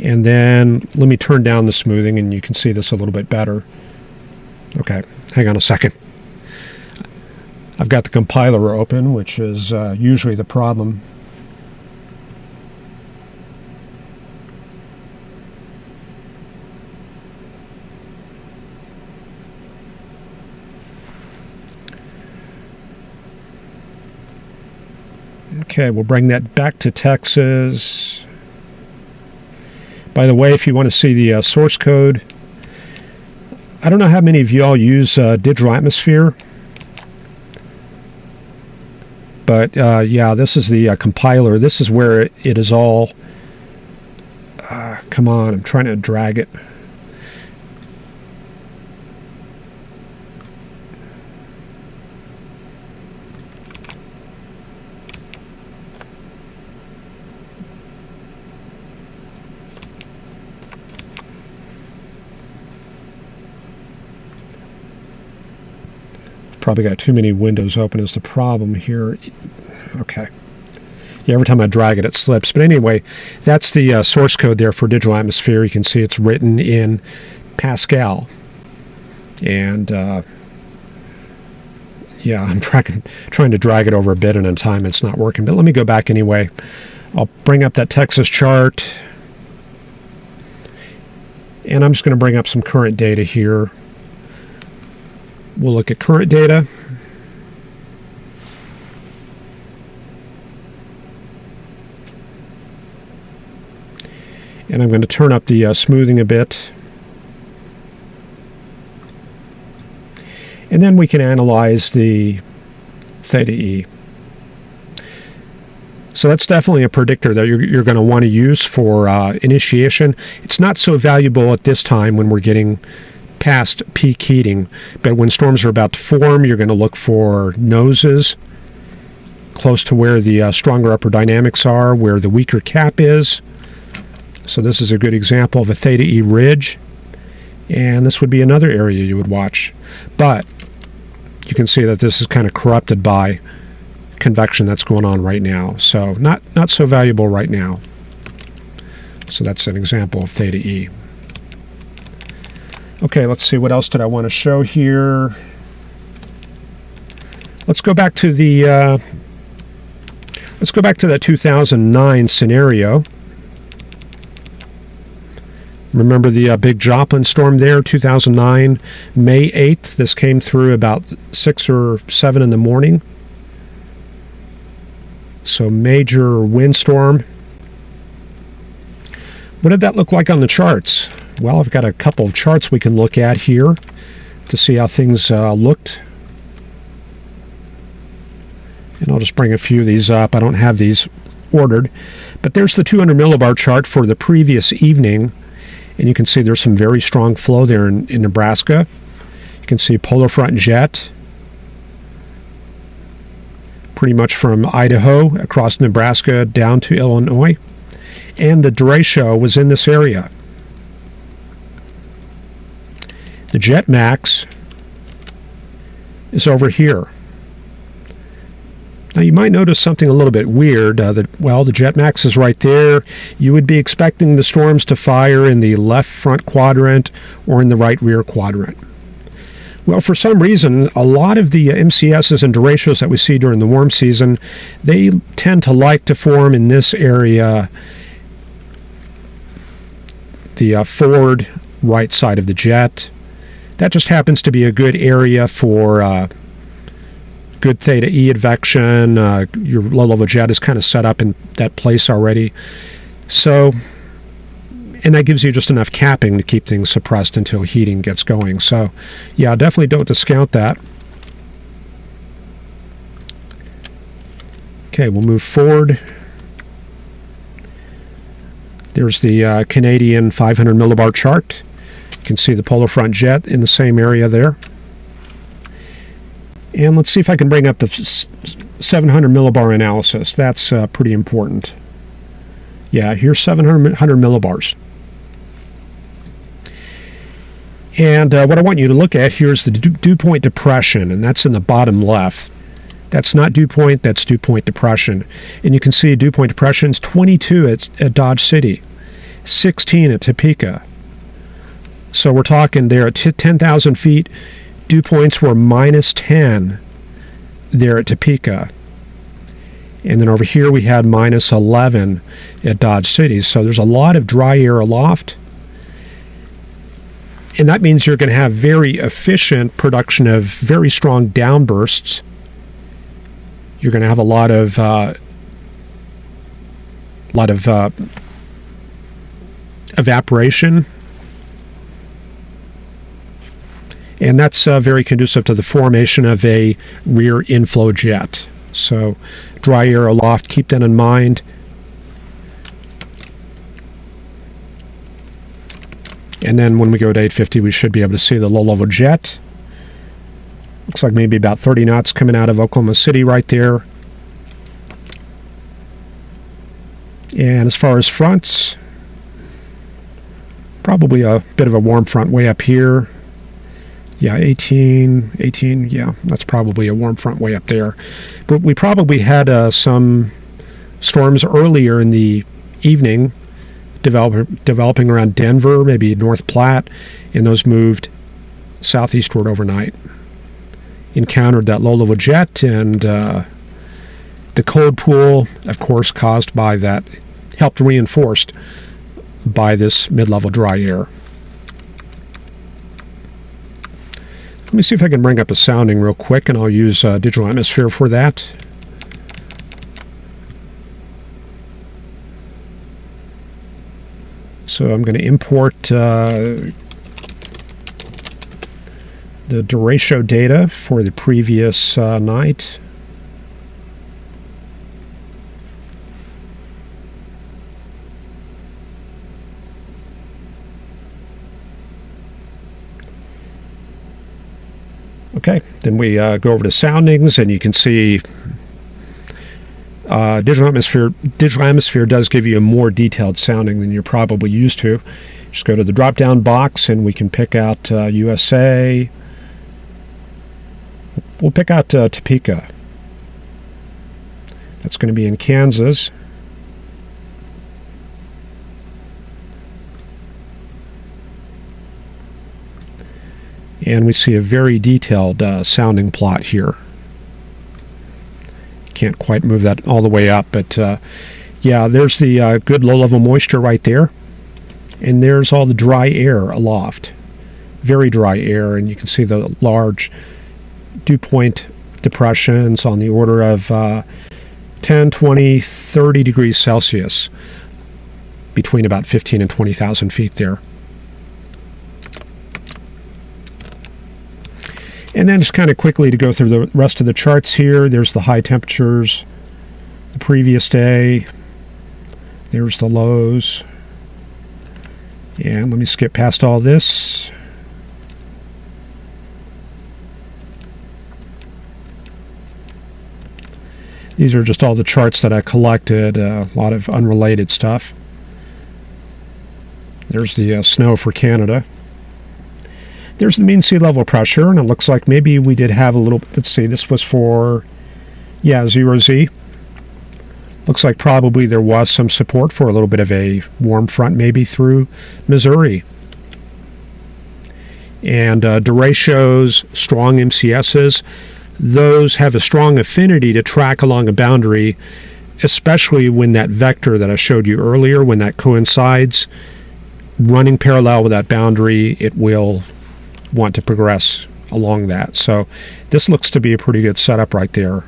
And then let me turn down the smoothing, and you can see this a little bit better. Okay, hang on a second. I've got the compiler open, which is usually the problem. Okay, we'll bring that back to Texas. By the way, if you want to see the source code, I don't know how many of you all use digital atmosphere. But yeah, this is the compiler. This is where it is all... come on, I'm trying to drag it. Probably got too many windows open is the problem here. Okay. Yeah, every time I drag it, it slips. But anyway, that's the source code there for digital atmosphere. You can see it's written in Pascal. And yeah, I'm trying to drag it over a bit, and in time it's not working. But let me go back anyway. I'll bring up that Texas chart. And I'm just going to bring up some current data here. We'll look at current data. And I'm going to turn up the smoothing a bit. And then we can analyze the theta E. So that's definitely a predictor that you're going to want to use for initiation. It's not so valuable at this time when we're getting past peak heating, but when storms are about to form, you're going to look for noses close to where the stronger upper dynamics are, where the weaker cap is. So this is a good example of a theta E ridge, and this would be another area you would watch. But you can see that this is kind of corrupted by convection that's going on right now, so not so valuable right now. So that's an example of theta E. Okay, let's see, what else did I want to show here? Let's go back to the 2009 scenario. Remember the big Joplin storm there, 2009, May 8th. This came through about 6 or 7 in the morning. So major windstorm. What did that look like on the charts? Well, I've got a couple of charts we can look at here to see how things looked. And I'll just bring a few of these up. I don't have these ordered. But there's the 200 millibar chart for the previous evening. And you can see there's some very strong flow there in Nebraska. You can see polar front jet pretty much from Idaho across Nebraska down to Illinois. And the derecho was in this area. The jet max is over here. Now you might notice something a little bit weird. The jet max is right there. You would be expecting the storms to fire in the left front quadrant or in the right rear quadrant. Well, for some reason, a lot of the MCSs and derechos that we see during the warm season, they tend to like to form in this area, the forward right side of the jet. That just happens to be a good area for good theta E advection. Your low-level jet is kind of set up in that place already. So, and that gives you just enough capping to keep things suppressed until heating gets going. So, yeah, definitely don't discount that. Okay, we'll move forward. There's the Canadian 500 millibar chart. You can see the polar front jet in the same area there. And let's see if I can bring up the 700 millibar analysis. That's pretty important. Yeah, here's 700 millibars. And what I want you to look at here is the dew point depression, and that's in the bottom left. That's not dew point, that's dew point depression. And you can see dew point depression is 22 at Dodge City, 16 at Topeka. So we're talking there at 10,000 feet, dew points were minus 10 there at Topeka. And then over here we had minus 11 at Dodge City. So there's a lot of dry air aloft. And that means you're going to have very efficient production of very strong downbursts. You're going to have a lot of evaporation, and that's very conducive to the formation of a rear inflow jet. So dry air aloft, keep that in mind. And then when we go to 850, we should be able to see the low-level jet. Looks like maybe about 30 knots coming out of Oklahoma City right there. And as far as fronts, probably a bit of a warm front way up here. Yeah, 18, yeah, that's probably a warm front way up there. But we probably had some storms earlier in the evening developing around Denver, maybe North Platte, and those moved southeastward overnight. Encountered that low-level jet, and the cold pool, of course, caused by that, helped reinforced by this mid-level dry air. Let me see if I can bring up a sounding real quick, and I'll use digital atmosphere for that. So I'm going to import the derecho data for the previous night. Okay, then we go over to soundings, and you can see digital atmosphere does give you a more detailed sounding than you're probably used to. Just go to the drop-down box, and we can pick out USA. We'll pick out Topeka. That's going to be in Kansas. And we see a very detailed sounding plot here. Can't quite move that all the way up, but yeah, there's the good low-level moisture right there. And there's all the dry air aloft. Very dry air, and you can see the large dew point depressions on the order of 10, 20, 30 degrees Celsius between about 15 and 20,000 feet there. And then just kind of quickly to go through the rest of the charts here. There's the high temperatures the previous day. There's the lows. And let me skip past all this. These are just all the charts that I collected, a lot of unrelated stuff. There's the snow for Canada. There's the mean sea level pressure, and it looks like maybe we did have a little, let's see, this was for, yeah, 0Z. Looks like probably there was some support for a little bit of a warm front maybe through Missouri. And derechos, strong MCSs, those have a strong affinity to track along a boundary, especially when that vector that I showed you earlier, when that coincides running parallel with that boundary, it will want to progress along that. So this looks to be a pretty good setup right there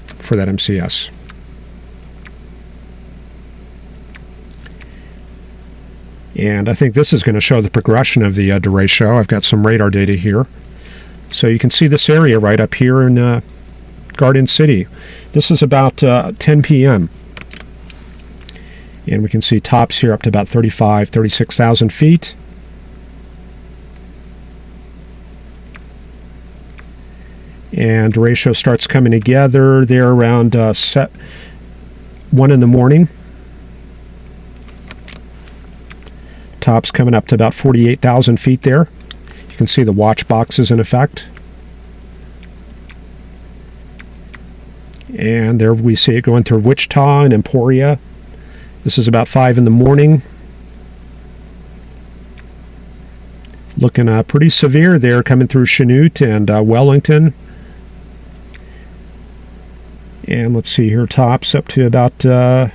for that MCS. And I think this is going to show the progression of the derecho. I've got some radar data here. So you can see this area right up here in Garden City. This is about 10 p.m. And we can see tops here up to about 36,000 feet. And derecho starts coming together there around 1 in the morning. Tops coming up to about 48,000 feet there. You can see the watch boxes in effect. And there we see it going through Wichita and Emporia. This is about 5 in the morning. Looking pretty severe there, coming through Chanute and Wellington. And let's see here, tops up to about... that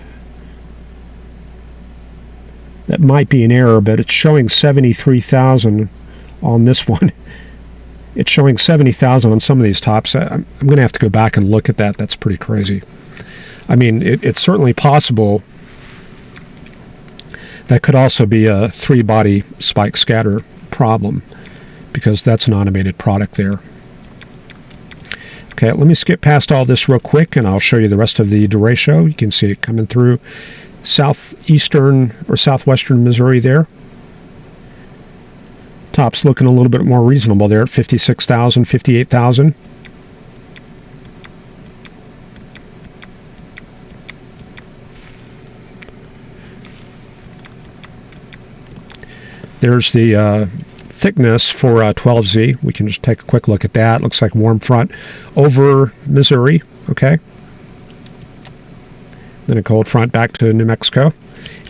might be an error, but it's showing 73,000 on this one. It's showing 70,000 on some of these tops. I'm going to have to go back and look at that. That's pretty crazy. I mean, it's certainly possible. That could also be a 3-body spike scatter problem, because that's an automated product there. Okay, let me skip past all this real quick, and I'll show you the rest of the derecho. You can see it coming through southeastern or southwestern Missouri there. Top's looking a little bit more reasonable there at 56,000, 58,000. There's the thickness for 12Z. We can just take a quick look at that. Looks like warm front over Missouri. Okay. Then a cold front back to New Mexico.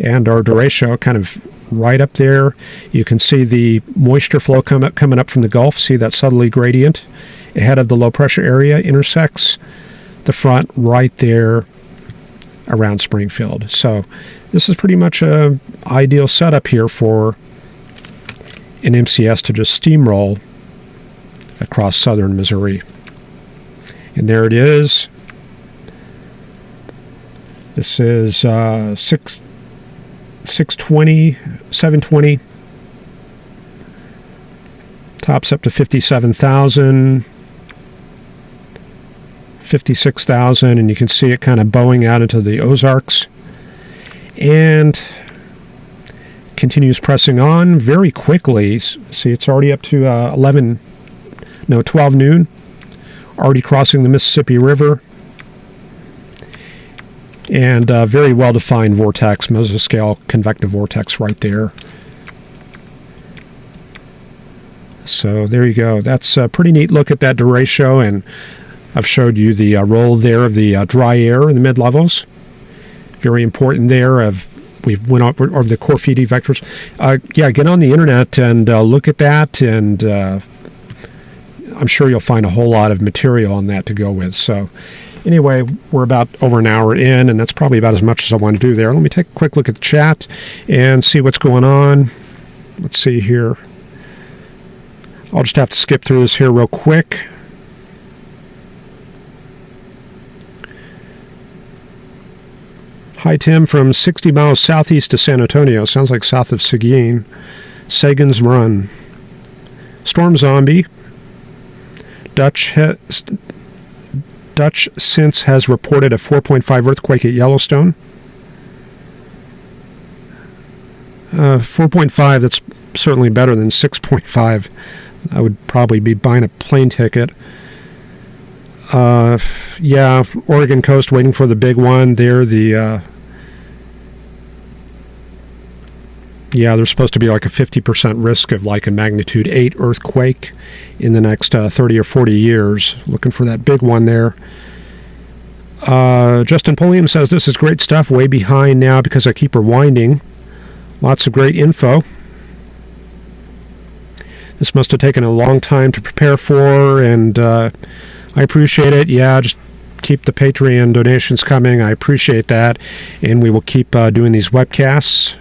And our derecho kind of right up there. You can see the moisture flow coming up from the Gulf. See that southerly gradient ahead of the low pressure area intersects the front right there around Springfield. So this is pretty much a ideal setup here for an MCS to just steamroll across southern Missouri. And there it is. This is 620, 720. Tops up to 57,000, 56,000, and you can see it kind of bowing out into the Ozarks. And continues pressing on very quickly. See, it's already up to 12 noon. Already crossing the Mississippi River. And very well-defined vortex, mesoscale convective vortex right there. So there you go. That's a pretty neat look at that derecho, and I've showed you the role there of the dry air in the mid-levels. Very important there. We went over the Corfidi vectors. Yeah, get on the internet and look at that, and I'm sure you'll find a whole lot of material on that to go with. So anyway, we're about over an hour in, and that's probably about as much as I want to do there. Let me take a quick look at the chat and see what's going on. Let's see here. I'll just have to skip through this here real quick. Hi, Tim, from 60 miles southeast of San Antonio. Sounds like south of Seguin. Sagan's Run. Storm Zombie. Dutch since has reported a 4.5 earthquake at Yellowstone. 4.5, that's certainly better than 6.5. I would probably be buying a plane ticket. Yeah, Oregon coast waiting for the big one. There's supposed to be like a 50% risk of like a magnitude 8 earthquake in the next 30 or 40 years. Looking for that big one there. Justin Pulliam says, this is great stuff. Way behind now because I keep rewinding. Lots of great info. This must have taken a long time to prepare for, and I appreciate it. Yeah, just keep the Patreon donations coming. I appreciate that, and we will keep doing these webcasts.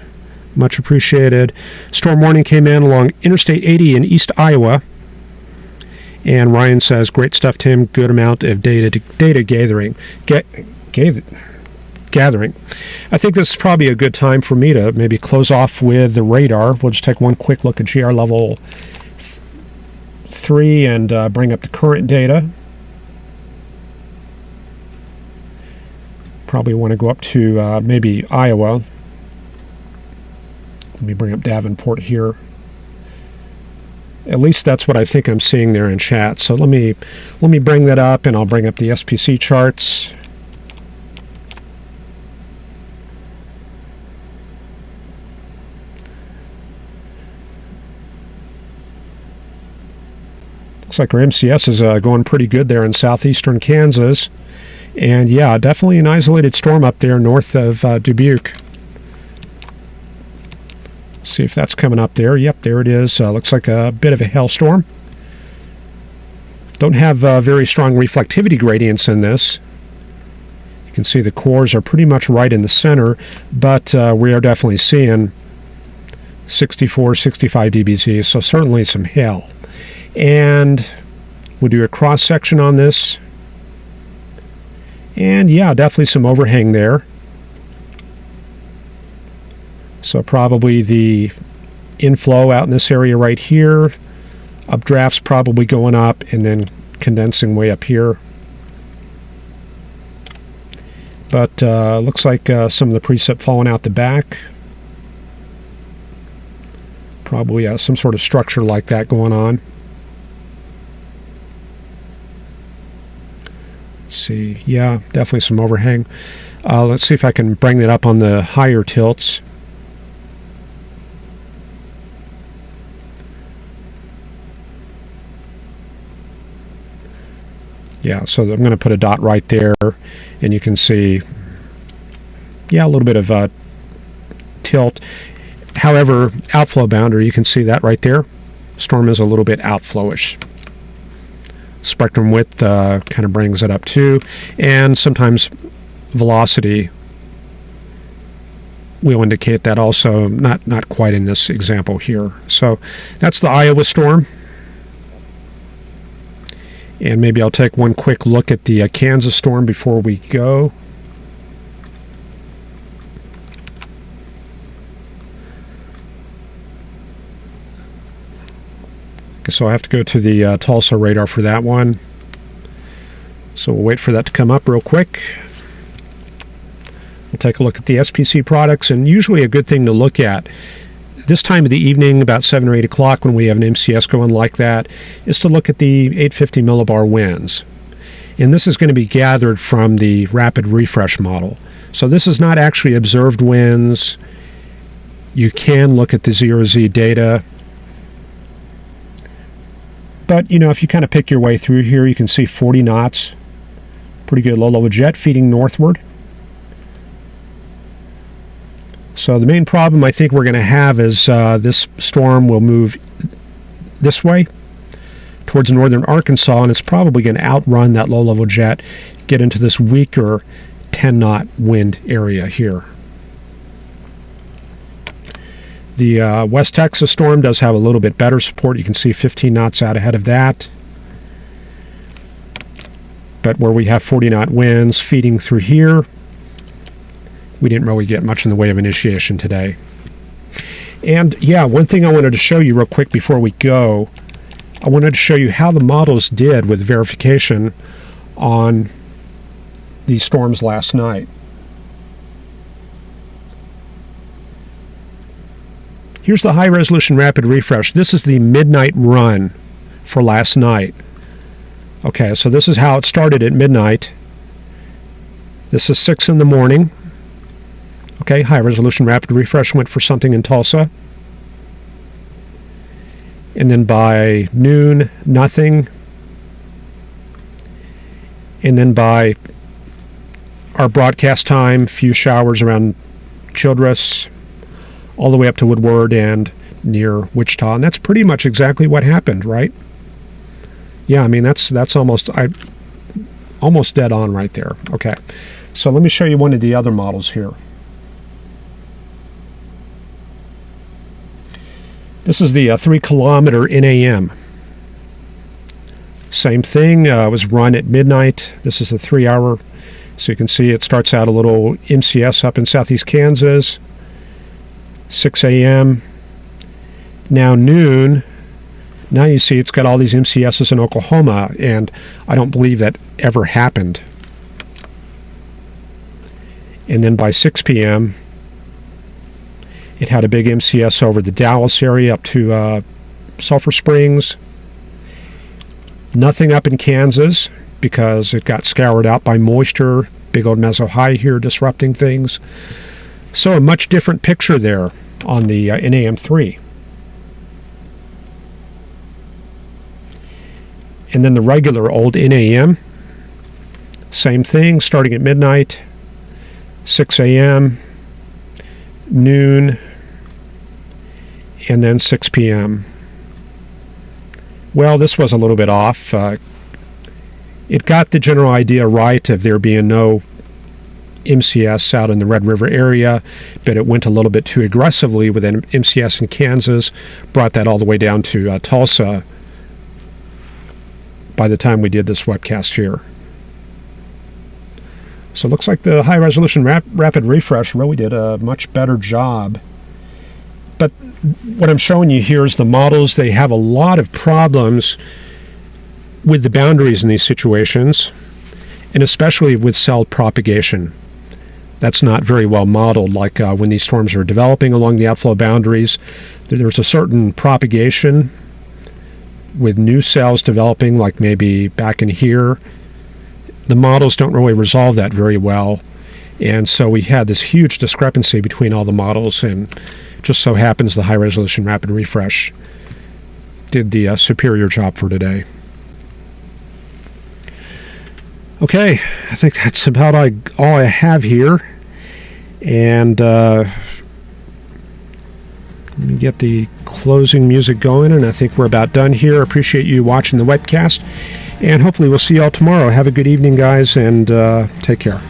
Much appreciated. Storm warning came in along Interstate 80 in East Iowa. And Ryan says, great stuff, Tim. Good amount of data gathering. Gathering. I think this is probably a good time for me to maybe close off with the radar. We'll just take one quick look at GR level 3 and bring up the current data. Probably want to go up to maybe Iowa. Let me bring up Davenport here. At least that's what I think I'm seeing there in chat. So let me bring that up, and I'll bring up the SPC charts. Looks like our MCS is going pretty good there in southeastern Kansas. And yeah, definitely an isolated storm up there north of Dubuque. See if that's coming up there. Yep, there it is. Looks like a bit of a hailstorm. Don't have very strong reflectivity gradients in this. You can see the cores are pretty much right in the center, but we are definitely seeing 64, 65 dBz, so certainly some hail. And we'll do a cross section on this. And yeah, definitely some overhang there. So probably the inflow out in this area right here. Updrafts probably going up and then condensing way up here. But looks like some of the precip falling out the back. Probably some sort of structure like that going on. Let's see. Yeah, definitely some overhang. Let's see if I can bring that up on the higher tilts. Yeah, so I'm going to put a dot right there, and you can see, yeah, a little bit of tilt. However, outflow boundary, you can see that right there. Storm is a little bit outflowish. Spectrum width kind of brings it up too, and sometimes velocity will indicate that also, not quite in this example here. So that's the Iowa storm. And maybe I'll take one quick look at the Kansas storm before we go. So I have to go to the Tulsa radar for that one. So we'll wait for that to come up real quick. We'll take a look at the SPC products, and usually a good thing to look at this time of the evening, about 7 or 8 o'clock, when we have an MCS going like that, is to look at the 850 millibar winds. And this is going to be gathered from the rapid refresh model. So this is not actually observed winds. You can look at the 0Z data. But, you know, if you kind of pick your way through here, you can see 40 knots. Pretty good low-level jet feeding northward. So the main problem I think we're going to have is this storm will move this way towards northern Arkansas, and it's probably going to outrun that low-level jet, get into this weaker 10-knot wind area here. The West Texas storm does have a little bit better support. You can see 15 knots out ahead of that. But where we have 40-knot winds feeding through here, we didn't really get much in the way of initiation today. And yeah, one thing I wanted to show you real quick before we go, I wanted to show you how the models did with verification on these storms last night. Here's the high resolution rapid refresh. This is the midnight run for last night. Okay, so this is how it started at midnight. This is 6 in the morning. Okay, high resolution rapid refresh went for something in Tulsa. And then by noon, nothing. And then by our broadcast time, few showers around Childress, all the way up to Woodward and near Wichita. And that's pretty much exactly what happened, right? Yeah, I mean, that's almost dead on right there. Okay, so let me show you one of the other models here. This is the 3 kilometer NAM. Same thing, was run at midnight. This is a 3 hour. So you can see it starts out a little MCS up in southeast Kansas, 6 a.m. Now noon. Now you see it's got all these MCSs in Oklahoma, and I don't believe that ever happened. And then by 6 p.m., it had a big MCS over the Dallas area up to Sulphur Springs. Nothing up in Kansas because it got scoured out by moisture. Big old meso high here disrupting things. So a much different picture there on the NAM3. And then the regular old NAM, same thing, starting at midnight, 6 a.m., noon, and then 6 p.m. Well, this was a little bit off. It got the general idea right of there being no MCS out in the Red River area, but it went a little bit too aggressively with an MCS in Kansas, brought that all the way down to Tulsa by the time we did this webcast here. So it looks like the high-resolution rapid refresh really did a much better job. But what I'm showing you here is the models. They have a lot of problems with the boundaries in these situations, and especially with cell propagation. That's not very well modeled, like when these storms are developing along the outflow boundaries. There's a certain propagation with new cells developing, like maybe back in here. The models don't really resolve that very well, and so we had this huge discrepancy between all the models, and just so happens the high-resolution rapid refresh did the superior job for today. Okay, I think that's about all I have here, and let me get the closing music going, and I think we're about done here. Appreciate you watching the webcast, and hopefully we'll see you all tomorrow. Have a good evening, guys, and take care.